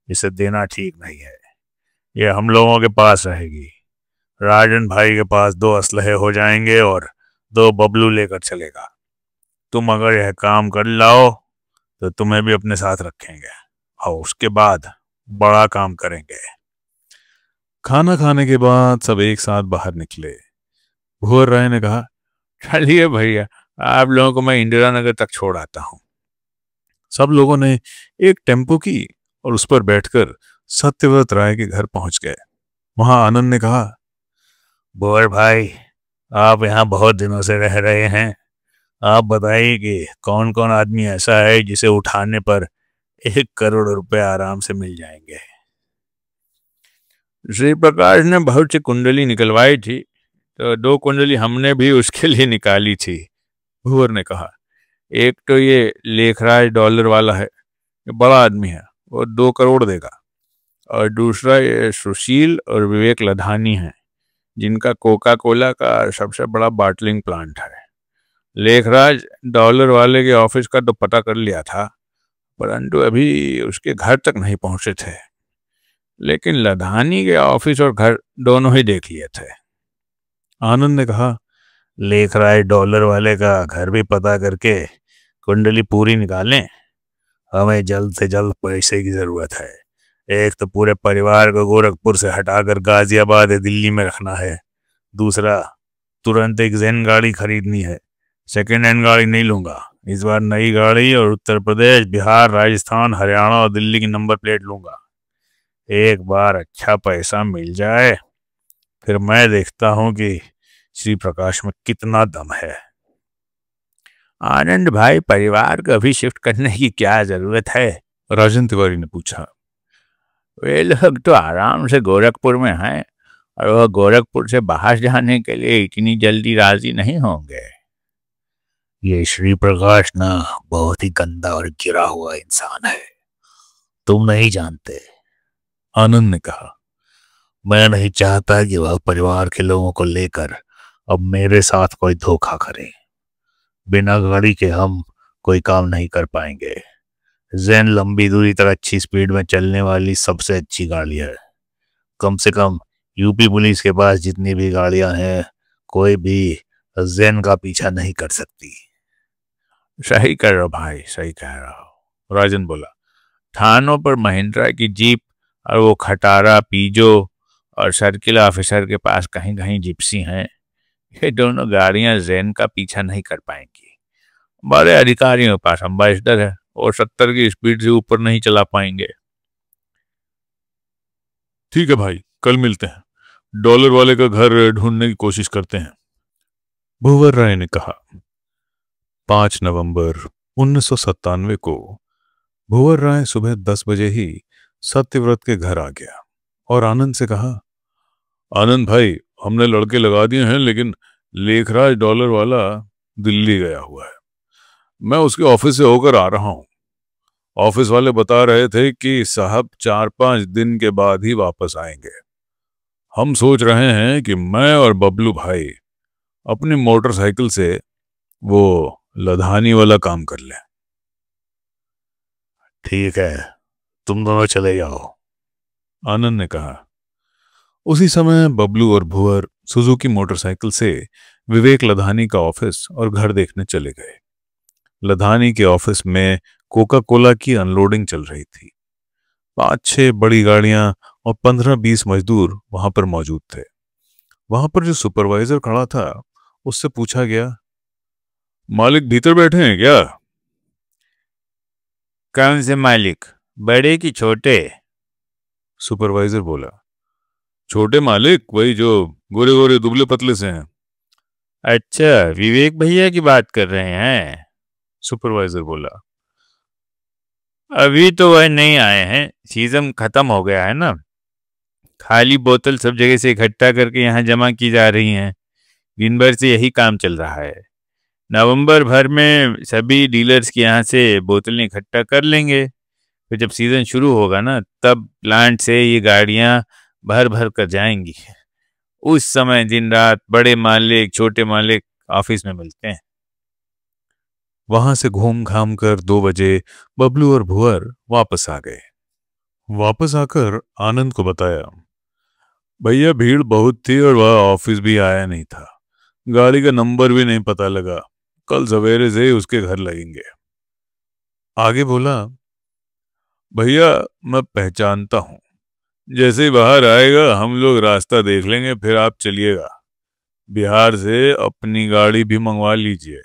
D: इसे देना ठीक नहीं है। यह हम लोगों के पास रहेगी। राजन भाई के पास 2 असलहे हो जाएंगे और 2 बबलू लेकर चलेगा। तुम अगर यह काम कर लाओ तो तुम्हें भी अपने साथ रखेंगे और उसके बाद बड़ा काम करेंगे।
A: खाना खाने के बाद सब एक साथ बाहर निकले। भूवर राय ने कहा,
D: चलिए भैया, आप लोगों को मैं इंदिरा नगर तक छोड़ आता हूँ।
A: सब लोगों ने एक टेम्पो की और उस पर बैठकर सत्यव्रत राय के घर पहुंच गए। वहां आनंद ने कहा,
D: भूवर भाई, आप यहाँ बहुत दिनों से रह रहे हैं, आप बताइए कि कौन कौन आदमी ऐसा है जिसे उठाने पर 1 करोड़ रुपए आराम से मिल जाएंगे। श्री प्रकाश ने बहुत सी कुंडली निकलवाई थी, तो 2 कुंडली हमने भी उसके लिए निकाली थी,
A: भूवर ने कहा।
D: एक तो ये लेखराज डॉलर वाला है, ये बड़ा आदमी है, वो 2 करोड़ देगा। और दूसरा ये सुशील और विवेक लधानी है, जिनका कोका कोला का सबसे बड़ा बॉटलिंग प्लांट है। लेखराज डॉलर वाले के ऑफिस का तो पता कर लिया था, परंतु अभी उसके घर तक नहीं पहुंचे थे, लेकिन लधानी के ऑफिस और घर दोनों ही देख लिए थे।
A: आनंद ने कहा,
D: लेखराज डॉलर वाले का घर भी पता करके कुंडली पूरी निकालें। हमें जल्द से जल्द पैसे की जरूरत है। एक तो पूरे परिवार को गोरखपुर से हटाकर गाजियाबाद या दिल्ली में रखना है, दूसरा तुरंत एक ज़ेन गाड़ी खरीदनी है। सेकेंड हैंड गाड़ी नहीं लूंगा, इस बार नई गाड़ी, और उत्तर प्रदेश, बिहार, राजस्थान, हरियाणा और दिल्ली की नंबर प्लेट लूंगा। एक बार अच्छा पैसा मिल जाए फिर मैं देखता हूं कि श्री प्रकाश में कितना दम है। आनंद भाई, परिवार को अभी शिफ्ट करने की क्या जरूरत है?
A: राजन तिवारी ने पूछा।
D: वे लोग तो आराम से गोरखपुर में हैं और वह गोरखपुर से बाहर जाने के लिए इतनी जल्दी राजी नहीं होंगे। ये श्री प्रकाश ना बहुत ही गंदा और गिरा हुआ इंसान है, तुम नहीं जानते।
A: आनंद ने कहा,
D: मैं नहीं चाहता कि वह परिवार के लोगों को लेकर अब मेरे साथ कोई धोखा करे। बिना गाड़ी के हम कोई काम नहीं कर पाएंगे। ज़ेन लंबी दूरी तक अच्छी स्पीड में चलने वाली सबसे अच्छी गाड़ी है। कम से कम यूपी पुलिस के पास जितनी भी गाड़ियां हैं, कोई भी ज़ेन का पीछा नहीं कर सकती। सही कह रहे हो भाई, सही कह रहे हो, राजन बोला। थानों पर महिंद्रा की जीप और वो खटारा पीजो और सर्किल ऑफिसर के पास कहीं कहीं जिप्सी हैं। ये दोनों गाड़ियां ज़ेन का पीछा नहीं कर पाएंगी। बड़े अधिकारियों के पास अम्बासडर है और 70 की स्पीड से ऊपर नहीं चला पाएंगे।
A: ठीक है भाई, कल मिलते हैं, डॉलर वाले का घर ढूंढने की कोशिश करते हैं, भूवर राय ने कहा। 5 नवंबर 1997 को भूवर राय सुबह 10 बजे ही सत्यव्रत के घर आ गया और आनंद से कहा, आनंद भाई, हमने लड़के लगा दिए हैं, लेकिन लेखराज डॉलर वाला दिल्ली गया हुआ है। मैं उसके ऑफिस से होकर आ रहा हूं। ऑफिस वाले बता रहे थे कि साहब 4-5 दिन के बाद ही वापस आएंगे। हम सोच रहे हैं कि मैं और बबलू भाई अपनी मोटरसाइकिल से वो लधानी वाला काम कर लें।
D: ठीक है, तुम दोनों चले जाओ,
A: आनंद ने कहा। उसी समय बबलू और भुवर सुजुकी मोटरसाइकिल से विवेक लधानी का ऑफिस और घर देखने चले गए। लधानी के ऑफिस में कोका कोला की अनलोडिंग चल रही थी। 5-6 बड़ी गाड़ियां और 15-20 मजदूर वहां पर मौजूद थे। वहां पर जो सुपरवाइजर खड़ा था उससे पूछा गया, मालिक भीतर बैठे हैं क्या?
D: कौन से मालिक, बड़े कि छोटे?
A: सुपरवाइजर बोला, छोटे मालिक, वही जो गोरे गोरे दुबले पतले से हैं।
D: अच्छा, विवेक भैया की बात कर रहे हैं?
A: सुपरवाइजर बोला,
D: अभी तो वह नहीं आए हैं, सीजन खत्म हो गया है ना। खाली बोतल सब जगह से इकट्ठा करके यहाँ जमा की जा रही हैं। दिन भर से यही काम चल रहा है। नवंबर भर में सभी डीलर्स के यहाँ से बोतलें इकट्ठा कर लेंगे, फिर जब सीजन शुरू होगा ना, तब प्लांट से ये गाड़ियाँ भर भर कर जाएंगी। उस समय दिन रात बड़े मालिक छोटे मालिक ऑफिस में मिलते हैं।
A: वहां से घूम घाम कर 2 बजे बबलू और भुवर वापस आ गए। वापस आकर आनंद को बताया, भैया भीड़ बहुत थी और वह ऑफिस भी आया नहीं था, गाड़ी का नंबर भी नहीं पता लगा,
B: कल सवेरे से उसके घर लगेंगे। आगे बोला, भैया मैं पहचानता हूं, जैसे ही बाहर आएगा हम लोग रास्ता देख लेंगे, फिर आप चलिएगा। बिहार से अपनी गाड़ी भी मंगवा लीजिए।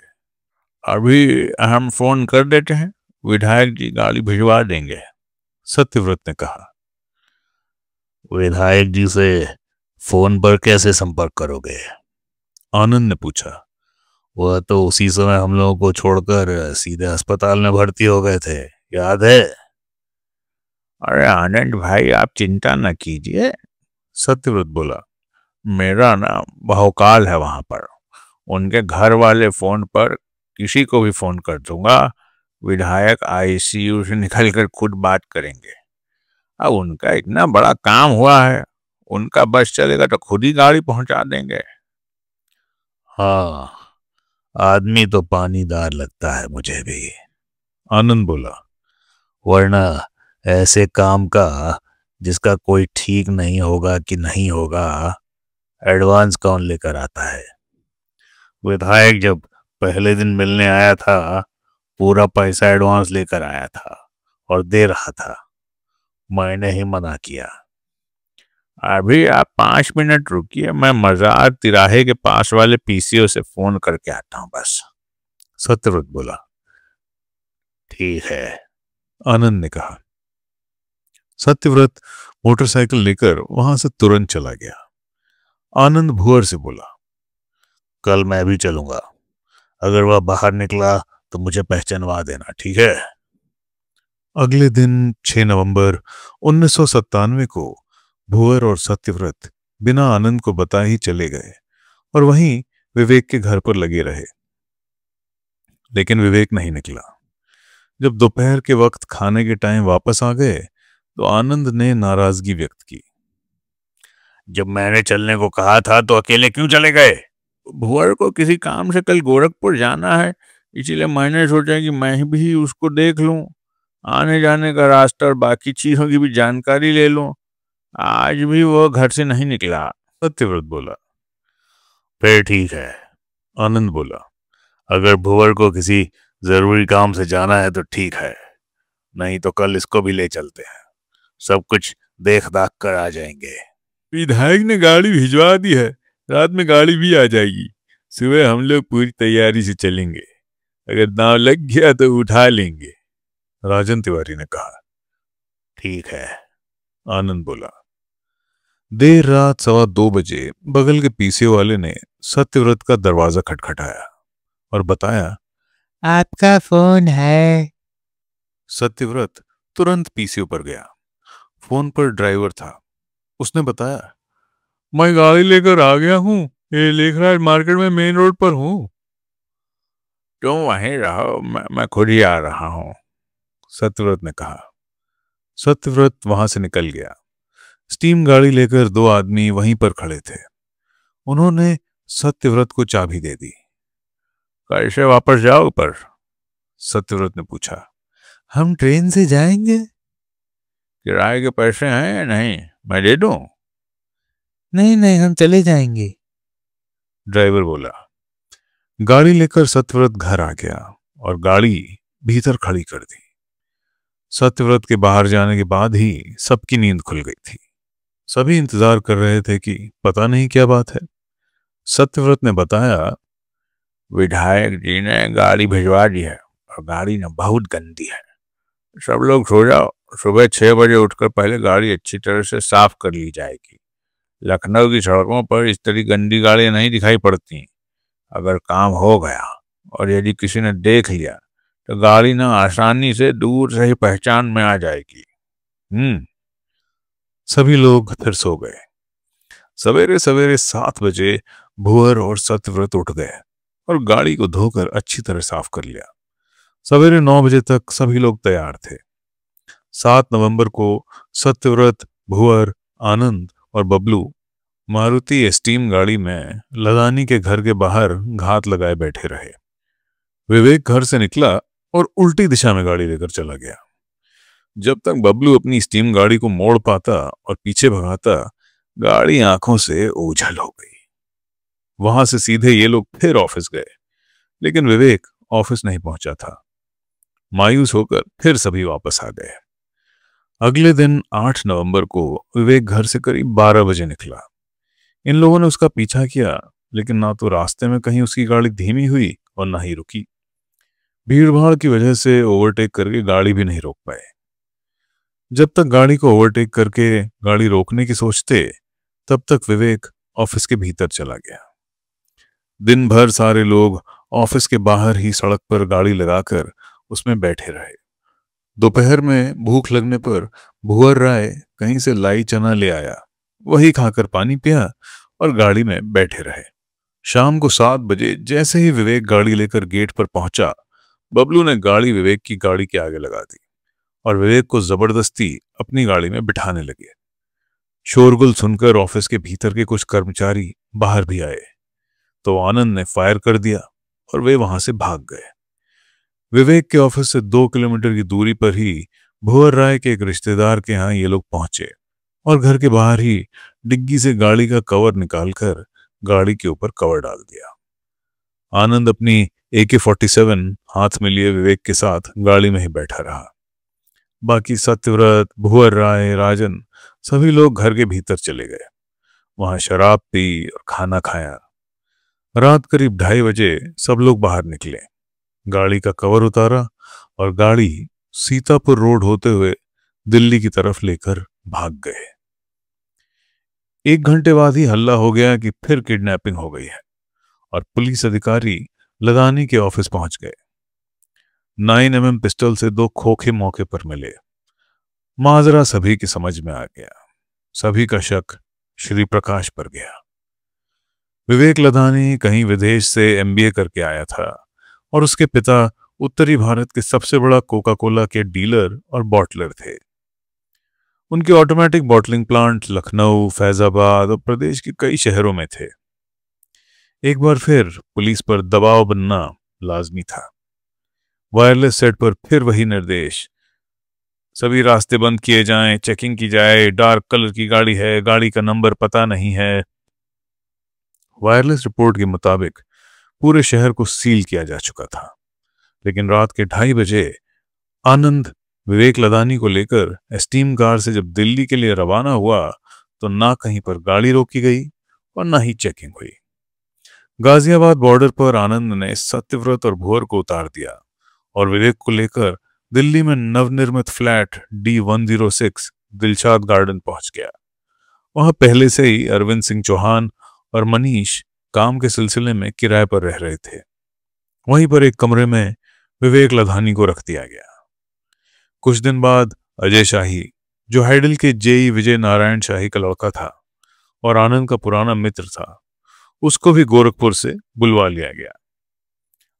B: अभी हम फोन कर देते हैं, विधायक जी गाड़ी भिजवा देंगे, सत्यव्रत ने कहा।
D: विधायक जी से फोन पर कैसे संपर्क करोगे?
B: आनंद ने पूछा।
D: वह तो उसी समय हम लोगों को छोड़कर सीधे अस्पताल में भर्ती हो गए थे, याद है?
B: अरे आनंद भाई, आप चिंता न कीजिए, सत्यव्रत बोला। मेरा ना बहुकाल है वहां पर। उनके घर वाले फोन पर किसी को भी फोन कर दूंगा, विधायक आईसीयू से निकलकर खुद बात करेंगे। अब उनका इतना बड़ा काम हुआ है, उनका बस चलेगा तो खुद ही गाड़ी पहुंचा देंगे।
D: हाँ, आदमी तो पानीदार लगता है मुझे भी,
B: आनंद बोला।
D: वरना ऐसे काम का जिसका कोई ठीक नहीं होगा कि नहीं होगा, एडवांस कौन लेकर आता है? विधायक जब पहले दिन मिलने आया था, पूरा पैसा एडवांस लेकर आया था और दे रहा था। मैंने ही मना किया।
B: अभी आप 5 मिनट रुकिए, मैं मजार तिराहे के पास वाले पीसीओ से फोन करके आता हूं बस, सत्यव्रत बोला।
D: ठीक है,
B: आनंद ने कहा। सत्यव्रत मोटरसाइकिल लेकर वहां से तुरंत चला गया। आनंद भुअर से बोला,
D: कल मैं भी चलूंगा। अगर वह बाहर निकला तो मुझे पहचानवा देना, ठीक है?
B: अगले दिन 6 नवंबर 1997 को भुअर और सत्यव्रत बिना आनंद को बताए ही चले गए और वहीं विवेक के घर पर लगे रहे। लेकिन विवेक नहीं निकला। जब दोपहर के वक्त खाने के टाइम वापस आ गए तो आनंद ने नाराजगी व्यक्त की।
D: जब मैंने चलने को कहा था तो अकेले क्यों चले गए?
B: भुअर को किसी काम से कल गोरखपुर जाना है, इसीलिए मैंने सोचा कि मैं भी उसको देख लूं, आने जाने का रास्ता और बाकी चीजों की भी जानकारी ले लूं। आज भी वो घर से नहीं निकला, सत्यव्रत बोला।
D: फिर ठीक है,
B: आनंद बोला।
D: अगर भुअर को किसी जरूरी काम से जाना है तो ठीक है, नहीं तो कल इसको भी ले चलते हैं, सब कुछ देख दाख कर आ जाएंगे।
B: विधायक ने गाड़ी भिजवा दी है, रात में गाड़ी भी आ जाएगी। सुबह हम लोग पूरी तैयारी से चलेंगे, अगर दांव लग गया तो उठा लेंगे, राजन तिवारी ने कहा।
D: ठीक है,
B: आनंद बोला। देर रात 2:15 बजे बगल के पीसीओ वाले ने सत्यव्रत का दरवाजा खटखटाया और बताया,
C: आपका फोन है।
B: सत्यव्रत तुरंत पीसीओ पर गया। फोन पर ड्राइवर था। उसने बताया, मैं गाड़ी लेकर आ गया हूं, ये लेखराज मार्केट में मेन रोड पर हूं। तुम वहीं रहो, मैं खुद ही आ रहा हूं, सत्यव्रत ने कहा। सत्यव्रत वहां से निकल गया। स्टीम गाड़ी लेकर 2 आदमी वहीं पर खड़े थे। उन्होंने सत्यव्रत को चाबी दे दी। कैसे वापस जाओ पर? सत्यव्रत ने पूछा।
C: हम ट्रेन से जाएंगे।
B: किराए के पैसे हैं या नहीं, मैं दे दूं?
C: नहीं नहीं, हम चले जाएंगे,
B: ड्राइवर बोला। गाड़ी लेकर सत्यव्रत घर आ गया और गाड़ी भीतर खड़ी कर दी। सत्यव्रत के बाहर जाने के बाद ही सबकी नींद खुल गई थी। सभी इंतजार कर रहे थे कि पता नहीं क्या बात है। सत्यव्रत ने बताया, विधायक जी ने गाड़ी भिजवा दी है और गाड़ी ना बहुत गंदी है। सब लोग सो जाओ, सुबह 6 बजे उठकर पहले गाड़ी अच्छी तरह से साफ कर ली जाएगी। लखनऊ की सड़कों पर इस तरह गंदी गाड़ियां नहीं दिखाई पड़ती। अगर काम हो गया और यदि किसी ने देख लिया तो गाड़ी ना आसानी से दूर से ही पहचान में आ जाएगी। सभी लोग फिर सो गए। सवेरे सवेरे 7 बजे भुअर और सत्यव्रत उठ गए और गाड़ी को धोकर अच्छी तरह साफ कर लिया। सवेरे 9 बजे तक सभी लोग तैयार थे। 7 नवंबर को सत्यव्रत, भुअर, आनंद और बबलू मारुति स्टीम गाड़ी में लदानी के घर के बाहर घात लगाए बैठे रहे। विवेक घर से निकला और उल्टी दिशा में गाड़ी लेकर चला गया। जब तक बबलू अपनी स्टीम गाड़ी को मोड़ पाता और पीछे भगाता, गाड़ी आंखों से ओझल हो गई। वहां से सीधे ये लोग फिर ऑफिस गए।
A: लेकिन विवेक ऑफिस नहीं पहुंचा था। मायूस होकर फिर सभी वापस आ गए। अगले दिन 8 नवंबर को विवेक घर से करीब 12 बजे निकला। इन लोगों ने उसका पीछा किया, लेकिन ना तो रास्ते में कहीं उसकी गाड़ी धीमी हुई और ना ही रुकी। भीड़ भाड़ की वजह से ओवरटेक करके गाड़ी भी नहीं रोक पाए। जब तक गाड़ी को ओवरटेक करके गाड़ी रोकने की सोचते, तब तक विवेक ऑफिस के भीतर चला गया। दिन भर सारे लोग ऑफिस के बाहर ही सड़क पर गाड़ी लगाकर उसमें बैठे रहे। दोपहर में भूख लगने पर भुवर राय कहीं से लाई चना ले आया, वही खाकर पानी पिया और गाड़ी में बैठे रहे। शाम को 7 बजे जैसे ही विवेक गाड़ी लेकर गेट पर पहुंचा, बबलू ने गाड़ी विवेक की गाड़ी के आगे लगा दी और विवेक को जबरदस्ती अपनी गाड़ी में बिठाने लगे। शोरगुल सुनकर ऑफिस के भीतर के कुछ कर्मचारी बाहर भी आए, तो आनंद ने फायर कर दिया और वे वहां से भाग गए। विवेक के ऑफिस से 2 किलोमीटर की दूरी पर ही भुवर राय के एक रिश्तेदार के यहाँ ये लोग पहुंचे और घर के बाहर ही डिग्गी से गाड़ी का कवर निकालकर गाड़ी के ऊपर कवर डाल दिया। आनंद अपनी AK-47 हाथ में लिए विवेक के साथ गाड़ी में ही बैठा रहा। बाकी सत्यव्रत, भुवर राय, राजन सभी लोग घर के भीतर चले गए। वहां शराब पी और खाना खाया। रात करीब 2:30 बजे सब लोग बाहर निकले, गाड़ी का कवर उतारा और गाड़ी सीतापुर रोड होते हुए दिल्ली की तरफ लेकर भाग गए। 1 घंटे बाद ही हल्ला हो गया कि फिर किडनैपिंग हो गई है और पुलिस अधिकारी लदानी के ऑफिस पहुंच गए। 9mm पिस्टल से 2 खोखे मौके पर मिले। माजरा सभी की समझ में आ गया। सभी का शक श्री प्रकाश पर गया। विवेक लदानी कहीं विदेश से MBA करके आया था और उसके पिता उत्तरी भारत के सबसे बड़ा कोका कोला के डीलर और बॉटलर थे। उनके automatic bottling plant Lucknow, Faizabad और प्रदेश के कई शहरों में थे। एक बार फिर पुलिस पर दबाव बनना लाजमी था। वायरलेस सेट पर फिर वही निर्देश, सभी रास्ते बंद किए जाएं, चेकिंग की जाए, डार्क कलर की गाड़ी है, गाड़ी का नंबर पता नहीं है। वायरलेस रिपोर्ट के मुताबिक पूरे शहर को सील किया जा चुका था, लेकिन रात के 2:30 बजे आनंद विवेक लदानी को लेकर एस्टीम कार से जब दिल्ली के लिए रवाना हुआ, तो ना कहीं पर गाड़ी रोकी गई और ना ही चेकिंग हुई। गाजियाबाद बॉर्डर पर आनंद ने सत्यव्रत और भुवर को उतार दिया और विवेक को लेकर दिल्ली में नवनिर्मित फ्लैट D106 दिलशाद गार्डन पहुंच गया। वहां पहले से ही अरविंद सिंह चौहान और मनीष काम के सिलसिले में किराए पर रह रहे थे। वहीं पर एक कमरे में विवेक लधानी को रख दिया गया। कुछ दिन बाद अजय शाही, जो हाइडल के JE विजय नारायण शाही का लड़का था और आनंद का पुराना मित्र था, उसको भी गोरखपुर से बुलवा लिया गया।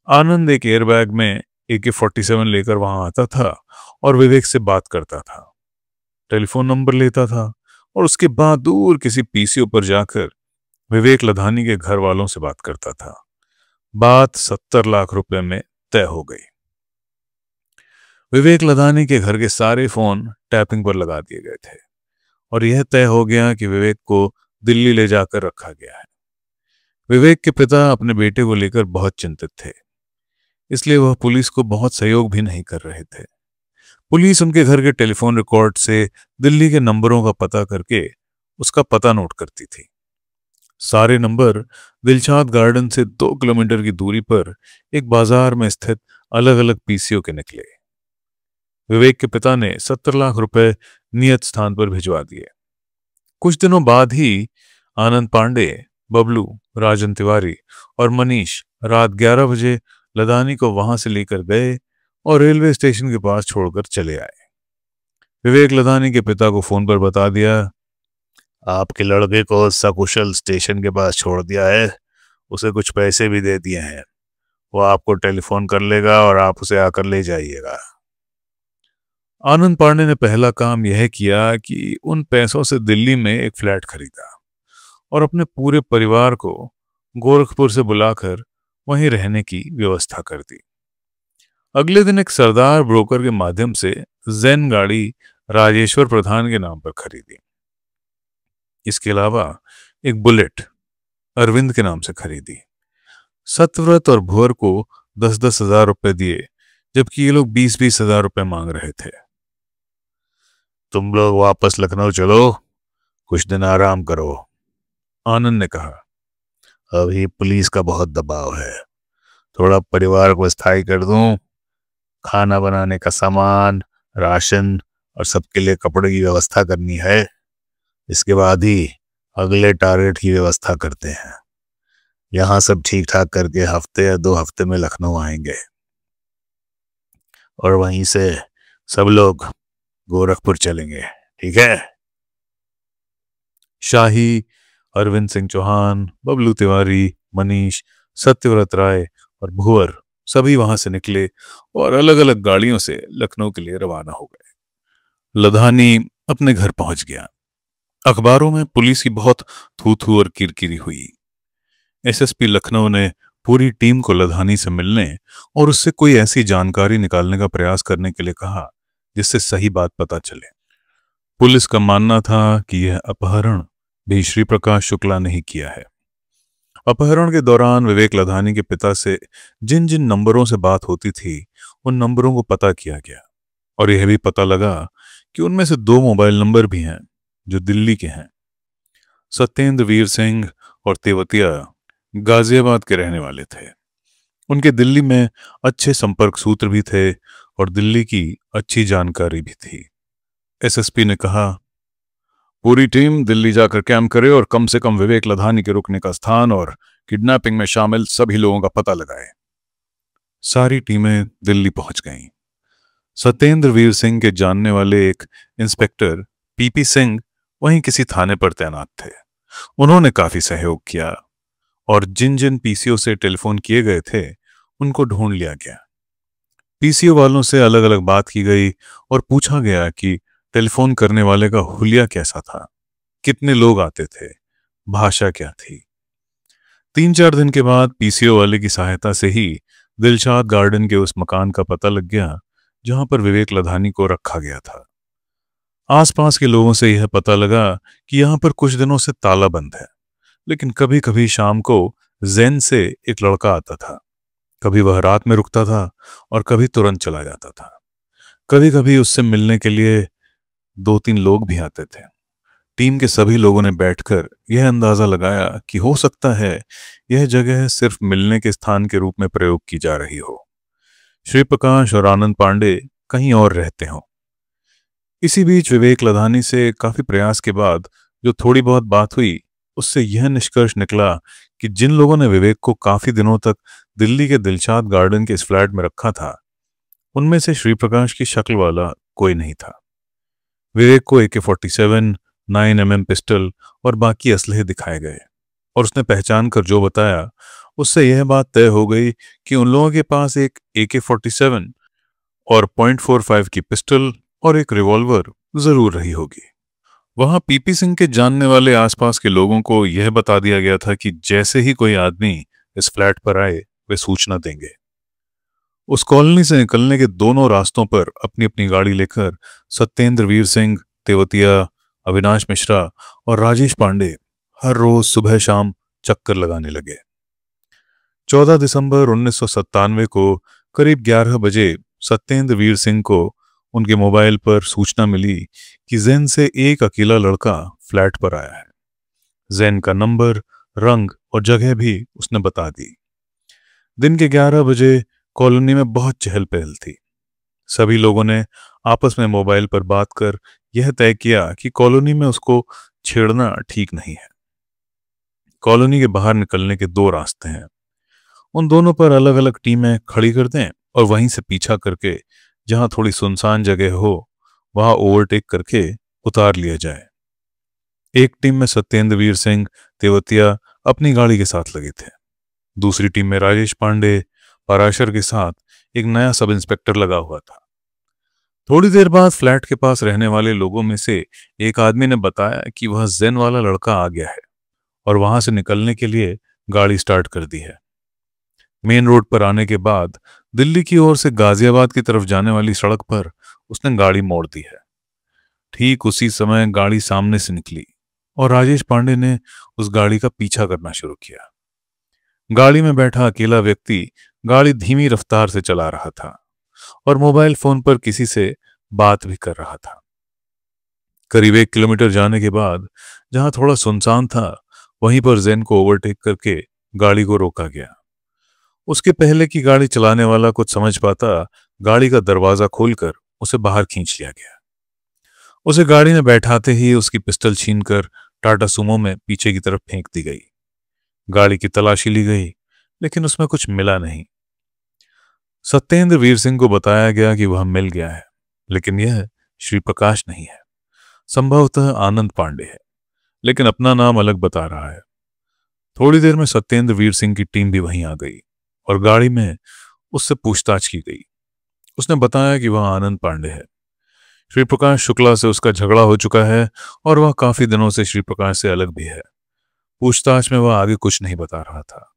A: आनंद एक एयरबैग में AK-47 लेकर वहां आता था और विवेक से बात करता था, टेलीफोन नंबर लेता था और उसके बाद दूर किसी PCO पर जाकर विवेक लधानी के घर वालों से बात करता था। बात 70 लाख रुपए में तय हो गई। विवेक लधानी के घर के सारे फोन टैपिंग पर लगा दिए गए थे और यह तय हो गया कि विवेक को दिल्ली ले जाकर रखा गया है। विवेक के पिता अपने बेटे को लेकर बहुत चिंतित थे, इसलिए वह पुलिस को बहुत सहयोग भी नहीं कर रहे थे। पुलिस उनके घर के टेलीफोन रिकॉर्ड से दिल्ली के नंबरों का पता करके उसका पता नोट करती थी। सारे नंबर दिलशाद गार्डन से 2 किलोमीटर की दूरी पर एक बाजार में स्थित अलग अलग PCO के निकले। विवेक के पिता ने 70 लाख रुपए नियत स्थान पर भिजवा दिए। कुछ दिनों बाद ही आनंद पांडे, बबलू, राजन तिवारी और मनीष रात 11 बजे लदानी को वहां से लेकर गए और रेलवे स्टेशन के पास छोड़कर चले आए। विवेक लदानी के पिता को फोन पर बता दिया, आपके लड़के को सकुशल स्टेशन के पास छोड़ दिया है, उसे कुछ पैसे भी दे दिए हैं, वो आपको टेलीफोन कर लेगा और आप उसे आकर ले जाइएगा। आनंद पांडे ने पहला काम यह किया कि उन पैसों से दिल्ली में एक फ्लैट खरीदा और अपने पूरे परिवार को गोरखपुर से बुलाकर वहीं रहने की व्यवस्था कर दी। अगले दिन एक सरदार ब्रोकर के माध्यम से ज़ेन गाड़ी राजेश्वर प्रधान के नाम पर खरीदी। इसके अलावा एक बुलेट अरविंद के नाम से खरीदी। सत्यव्रत और भुवर को 10-10 हजार रुपए दिए, जबकि ये लोग 20-20 हजार रुपए मांग रहे थे।
D: तुम लोग वापस लखनऊ चलो, कुछ दिन आराम करो,
A: आनंद ने कहा।
D: अभी पुलिस का बहुत दबाव है, थोड़ा परिवार को स्थायी कर दूं, खाना बनाने का सामान, राशन और सबके लिए कपड़े की व्यवस्था करनी है। इसके बाद ही अगले टारगेट की व्यवस्था करते हैं। यहाँ सब ठीक ठाक करके हफ्ते या 2 हफ्ते में लखनऊ आएंगे और वहीं से सब लोग गोरखपुर चलेंगे, ठीक है?
A: शाही, अरविंद सिंह चौहान, बबलू तिवारी, मनीष, सत्यव्रत राय और भुवर सभी वहां से निकले और अलग अलग गाड़ियों से लखनऊ के लिए रवाना हो गए। लधानी अपने घर पहुंच गया। अखबारों में पुलिस की बहुत थू-थू और किरकिरी हुई। एसएसपी लखनऊ ने पूरी टीम को लधानी से मिलने और उससे कोई ऐसी जानकारी निकालने का प्रयास करने के लिए कहा जिससे सही बात पता चले। पुलिस का मानना था कि यह अपहरण भी श्री प्रकाश शुक्ला ने ही किया है। अपहरण के दौरान विवेक लधानी के पिता से जिन जिन नंबरों से बात होती थी उन नंबरों को पता किया गया और यह भी पता लगा कि उनमें से 2 मोबाइल नंबर भी हैं जो दिल्ली के हैं। सत्येंद्र वीर सिंह और तेवतिया गाजियाबाद के रहने वाले थे। उनके दिल्ली में अच्छे संपर्क सूत्र भी थे और दिल्ली की अच्छी जानकारी भी थी। एसएसपी ने कहा, पूरी टीम दिल्ली जाकर कैंप करे और कम से कम विवेक लधानी के रुकने का स्थान और किडनैपिंग में शामिल सभी लोगों का पता लगाए। सारी टीमें दिल्ली पहुंच गईं। सत्येंद्र वीर सिंह के जानने वाले एक इंस्पेक्टर पीपी सिंह वहीं किसी थाने पर तैनात थे। उन्होंने काफी सहयोग किया और जिन जिन पीसीओ से टेलीफोन किए गए थे उनको ढूंढ लिया गया। पीसीओ वालों से अलग अलग बात की गई और पूछा गया कि टेलीफोन करने वाले का हुलिया कैसा था, कितने लोग आते थे, भाषा क्या थी। 3-4 दिन के बाद पीसीओ वाले की सहायता से ही दिलशाद गार्डन के उस मकान का पता लग गया जहां पर विवेक लधानी को रखा गया था। आसपास के लोगों से यह पता लगा कि यहां पर कुछ दिनों से ताला बंद है, लेकिन कभी कभी शाम को जैन से एक लड़का आता था। कभी वह रात में रुकता था और कभी तुरंत चला जाता था। कभी कभी उससे मिलने के लिए 2-3 लोग भी आते थे। टीम के सभी लोगों ने बैठकर यह अंदाजा लगाया कि हो सकता है यह जगह सिर्फ मिलने के स्थान के रूप में प्रयोग की जा रही हो। श्री प्रकाश और आनंद पांडे कहीं और रहते हों। इसी बीच विवेक लधानी से काफी प्रयास के बाद जो थोड़ी बहुत बात हुई उससे यह निष्कर्ष निकला कि जिन लोगों ने विवेक को काफी दिनों तक दिल्ली के दिलशाद गार्डन के इस फ्लैट में रखा था उनमें से श्री प्रकाश की शक्ल वाला कोई नहीं था। विवेक को AK-47, 9mm पिस्टल और बाकी असलहे दिखाए गए और उसने पहचान कर जो बताया उससे यह बात तय हो गई कि उन लोगों के पास एक AK-47 और .45 की पिस्टल और एक रिवॉल्वर जरूर रही होगी। वहां पीपी सिंह के जानने वाले आसपास के लोगों को यह बता दिया गया था कि जैसे ही कोई आदमी इस फ्लैट पर आए वे सूचना देंगे। उस कॉलोनी से निकलने के दोनों रास्तों पर अपनी अपनी गाड़ी लेकर सत्येंद्र वीर सिंह, तेवतिया, अविनाश मिश्रा और राजेश पांडे हर रोज सुबह शाम चक्कर लगाने लगे। 14 दिसंबर 1997 को करीब 11 बजे सत्येंद्र वीर सिंह को उनके मोबाइल पर सूचना मिली कि जैन से एक अकेला लड़का फ्लैट पर आया है। जैन का नंबर, रंग और जगह भी उसने बता दी। दिन के 11 बजे कॉलोनी में बहुत चहल पहल थी। सभी लोगों ने आपस में मोबाइल पर बात कर यह तय किया कि कॉलोनी में उसको छेड़ना ठीक नहीं है। कॉलोनी के बाहर निकलने के 2 रास्ते हैं, उन दोनों पर अलग अलग टीमें खड़ी कर दें और वहीं से पीछा करके जहां थोड़ी सुनसान जगह हो वहां ओवरटेक करके उतार लिया जाए। एक टीम में सत्येंद्र वीर सिंह, तेवतिया अपनी गाड़ी के साथ लगे थे। दूसरी टीम में राजेश पांडे, पराशर के साथ एक नया सब इंस्पेक्टर लगा हुआ था। थोड़ी देर बाद फ्लैट के पास रहने वाले लोगों में से एक आदमी ने बताया कि वह जैन वाला लड़का आ गया है और वहां से निकलने के लिए गाड़ी स्टार्ट कर दी है। मेन रोड पर आने के बाद दिल्ली की ओर से गाजियाबाद की तरफ जाने वाली सड़क पर उसने गाड़ी मोड़ दी है। ठीक उसी समय गाड़ी सामने से निकली और राजेश पांडे ने उस गाड़ी का पीछा करना शुरू किया। गाड़ी में बैठा अकेला व्यक्ति गाड़ी धीमी रफ्तार से चला रहा था और मोबाइल फोन पर किसी से बात भी कर रहा था। करीब 1 किलोमीटर जाने के बाद जहां थोड़ा सुनसान था, वहीं पर जैन को ओवरटेक करके गाड़ी को रोका गया। उसके पहले की गाड़ी चलाने वाला कुछ समझ पाता, गाड़ी का दरवाजा खोलकर उसे बाहर खींच लिया गया। उसे गाड़ी में बैठाते ही उसकी पिस्टल छीनकर टाटा सुमो में पीछे की तरफ फेंक दी गई। गाड़ी की तलाशी ली गई, लेकिन उसमें कुछ मिला नहीं। सत्येंद्र वीर सिंह को बताया गया कि वह मिल गया है, लेकिन यह श्री प्रकाश नहीं है, संभवतः आनंद पांडे है, लेकिन अपना नाम अलग बता रहा है। थोड़ी देर में सत्येंद्र वीर सिंह की टीम भी वहीं आ गई और गाड़ी में उससे पूछताछ की गई। उसने बताया कि वह आनंद पांडे है। श्री प्रकाश शुक्ला से उसका झगड़ा हो चुका है और वह काफी दिनों से श्री प्रकाश से अलग भी है। पूछताछ में वह आगे कुछ नहीं बता रहा था।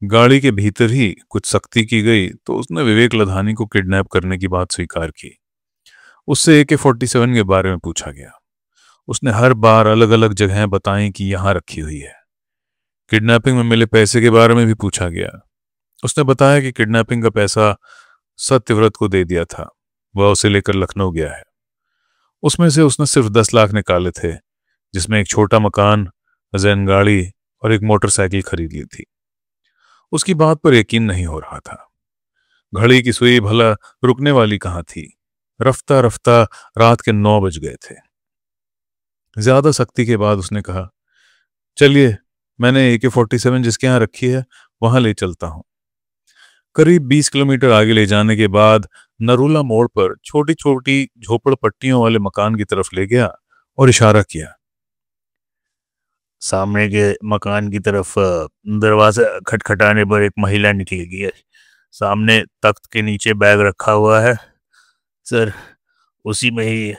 A: गाड़ी के भीतर ही कुछ सख्ती की गई तो उसने विवेक लधानी को किडनैप करने की बात स्वीकार की। उससे AK-47 के बारे में पूछा गया। उसने हर बार अलग अलग जगहें बताई कि यहां रखी हुई है। किडनैपिंग में मिले पैसे के बारे में भी पूछा गया। उसने बताया कि किडनैपिंग का पैसा सत्यव्रत को दे दिया था, वह उसे लेकर लखनऊ गया है। उसमें से उसने सिर्फ 10 लाख निकाले थे, जिसमें एक छोटा मकान, जैन गाड़ी और एक मोटरसाइकिल खरीद ली थी। उसकी बात पर यकीन नहीं हो रहा था। घड़ी की सुई भला रुकने वाली कहां थी। रफ्ता रफ्ता रात के 9 बज गए थे। ज्यादा सख्ती के बाद उसने कहा, चलिए मैंने AK-47 जिसके यहां रखी है वहां ले चलता हूं। करीब 20 किलोमीटर आगे ले जाने के बाद नरूला मोड़ पर छोटी छोटी झोपड़पट्टियों वाले मकान की तरफ ले गया और इशारा किया।
D: सामने के मकान की तरफ दरवाजा खटखटाने पर एक महिला निकल गई है। सामने तख्त के नीचे बैग रखा हुआ है सर, उसी में ही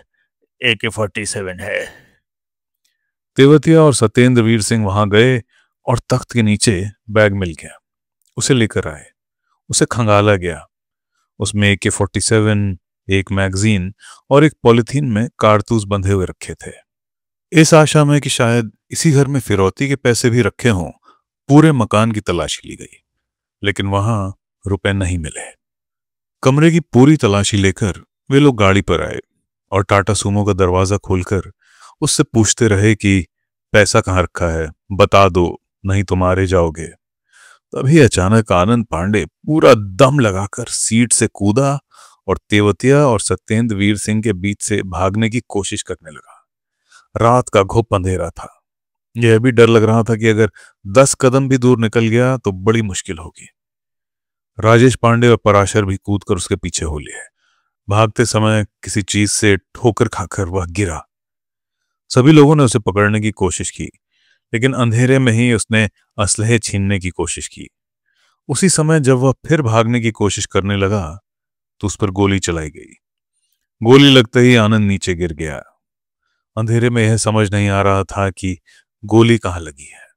D: AK-47 है।
A: तेवतिया और सत्येंद्र वीर सिंह वहां गए और तख्त के नीचे बैग मिल गया। उसे लेकर आए। उसे खंगाला गया। उसमें AK-47, एक मैगजीन और एक पॉलिथीन में कारतूस बंधे हुए रखे थे। इस आशा में कि शायद इसी घर में फिरौती के पैसे भी रखे हों, पूरे मकान की तलाशी ली गई, लेकिन वहां रुपए नहीं मिले। कमरे की पूरी तलाशी लेकर वे लोग गाड़ी पर आए और टाटा सुमो का दरवाजा खोलकर उससे पूछते रहे कि पैसा कहाँ रखा है, बता दो नहीं तो मारे जाओगे। तभी अचानक आनंद पांडे पूरा दम लगाकर सीट से कूदा और तेवतिया और सत्येंद्र वीर सिंह के बीच से भागने की कोशिश करने लगा। रात का घुप अंधेरा था। यह भी डर लग रहा था कि अगर 10 कदम भी दूर निकल गया तो बड़ी मुश्किल होगी। राजेश पांडे और पराशर भी कूदकर उसके पीछे हो लिए। भागते समय किसी चीज से ठोकर खाकर वह गिरा। सभी लोगों ने उसे पकड़ने की कोशिश की, लेकिन अंधेरे में ही उसने असलहे छीनने की कोशिश की। उसी समय जब वह फिर भागने की कोशिश करने लगा तो उस पर गोली चलाई गई। गोली लगते ही आनंद नीचे गिर गया। अंधेरे में यह समझ नहीं आ रहा था कि गोली कहां लगी है।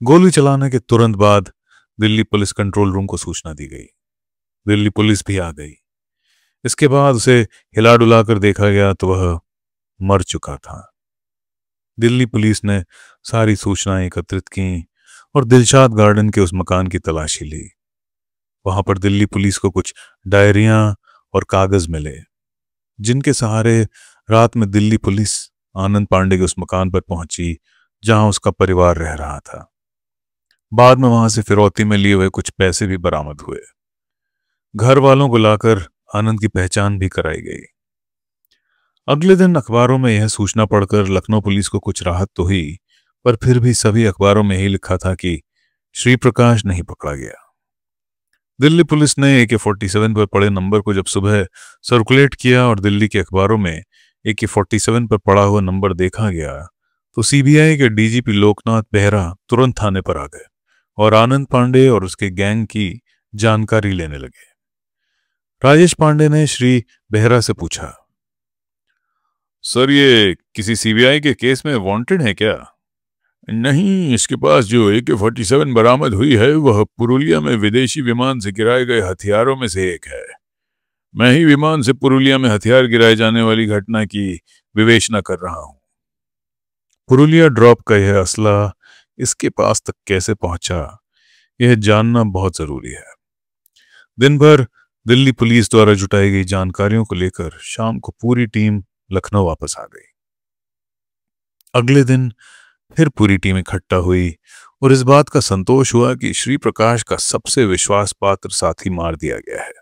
A: गोली चलाने के तुरंत बाद दिल्ली पुलिस कंट्रोल रूम को सूचना दी गई। दिल्ली पुलिस भी आ गई। इसके बाद उसे हिला डुला कर देखा गया तो वह मर चुका था। दिल्ली पुलिस ने सारी सूचनाएं एकत्रित की और दिलशाद गार्डन के उस मकान की तलाशी ली। वहां पर दिल्ली पुलिस को कुछ डायरियां और कागज मिले, जिनके सहारे रात में दिल्ली पुलिस आनंद पांडे के उस मकान पर पहुंची जहां उसका परिवार रह रहा था। बाद में वहां से फिरौती में लिए हुए कुछ पैसे भी बरामद हुए। घर वालों को लाकर आनंद की पहचान भी कराई गई। अगले दिन अखबारों में यह सूचना पढ़कर लखनऊ पुलिस को कुछ राहत तो हुई, पर फिर भी सभी अखबारों में यही लिखा था कि श्री प्रकाश नहीं पकड़ा गया। दिल्ली पुलिस ने AK-47 पर पड़े नंबर को जब सुबह सर्कुलेट किया और दिल्ली के अखबारों में AK-47 पर पड़ा हुआ नंबर देखा गया तो CBI के DGP लोकनाथ बेहरा तुरंत थाने पर आ गए और आनंद पांडे और उसके गैंग की जानकारी लेने लगे। राजेश पांडे ने श्री बेहरा से पूछा,
B: सर ये किसी CBI के केस में वांटेड है क्या? नहीं, इसके पास जो AK-47 बरामद हुई है वह पुरुलिया में विदेशी विमान से गिराए गए हथियारों में से एक है। मैं ही विमान से पुरुलिया में हथियार गिराए जाने वाली घटना की विवेचना कर रहा हूं।
A: पुरुलिया ड्रॉप का यह असला इसके पास तक कैसे पहुंचा, यह जानना बहुत जरूरी है। दिन भर दिल्ली पुलिस द्वारा जुटाई गई जानकारियों को लेकर शाम को पूरी टीम लखनऊ वापस आ गई। अगले दिन फिर पूरी टीम इकट्ठा हुई और इस बात का संतोष हुआ कि श्री प्रकाश का सबसे विश्वास पात्र साथी मार दिया गया है।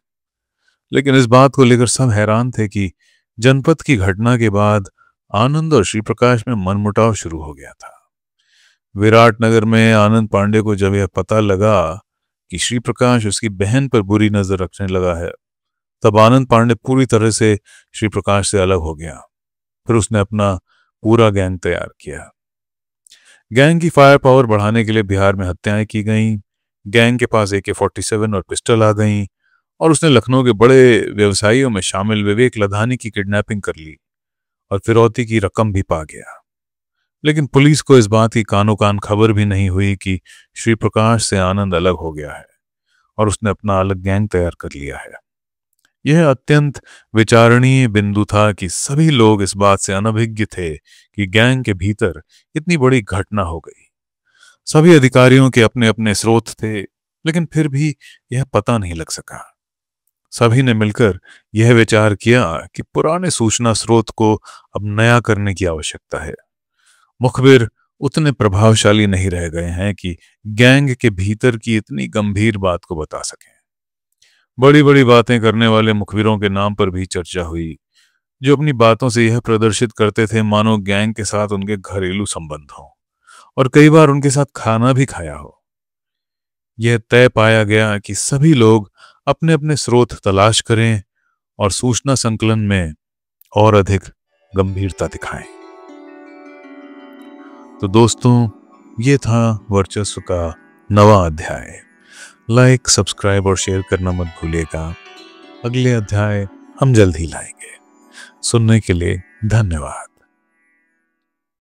A: लेकिन इस बात को लेकर सब हैरान थे कि जनपद की घटना के बाद आनंद और श्री प्रकाश में मनमुटाव शुरू हो गया था। विराटनगर में आनंद पांडे को जब यह पता लगा कि श्री प्रकाश उसकी बहन पर बुरी नजर रखने लगा है, तब आनंद पांडे पूरी तरह से श्री प्रकाश से अलग हो गया। फिर उसने अपना पूरा गैंग तैयार किया। गैंग की फायर पावर बढ़ाने के लिए बिहार में हत्याएं की गईं, गैंग के पास AK-47 और पिस्टल आ गईं और उसने लखनऊ के बड़े व्यवसायियों में शामिल विवेक लधानी की किडनैपिंग कर ली और फिरौती की रकम भी पा गया। लेकिन पुलिस को इस बात की कानो कान खबर भी नहीं हुई कि श्री प्रकाश से आनंद अलग हो गया है और उसने अपना अलग गैंग तैयार कर लिया है। यह अत्यंत विचारणीय बिंदु था कि सभी लोग इस बात से अनभिज्ञ थे कि गैंग के भीतर इतनी बड़ी घटना हो गई। सभी अधिकारियों के अपने अपने स्रोत थे, लेकिन फिर भी यह पता नहीं लग सका। सभी ने मिलकर यह विचार किया कि पुराने सूचना स्रोत को अब नया करने की आवश्यकता है। मुखबिर उतने प्रभावशाली नहीं रह गए हैं कि गैंग के भीतर की इतनी गंभीर बात को बता सकें। बड़ी बड़ी बातें करने वाले मुखबिरों के नाम पर भी चर्चा हुई, जो अपनी बातों से यह प्रदर्शित करते थे मानो गैंग के साथ उनके घरेलू संबंध हो और कई बार उनके साथ खाना भी खाया हो। यह तय पाया गया कि सभी लोग अपने अपने स्रोत तलाश करें और सूचना संकलन में और अधिक गंभीरता दिखाएं। तो दोस्तों, ये था वर्चस्व का 9वां अध्याय। लाइक, सब्सक्राइब और शेयर करना मत भूलिएगा। अगले अध्याय हम जल्द ही लाएंगे। सुनने के लिए धन्यवाद।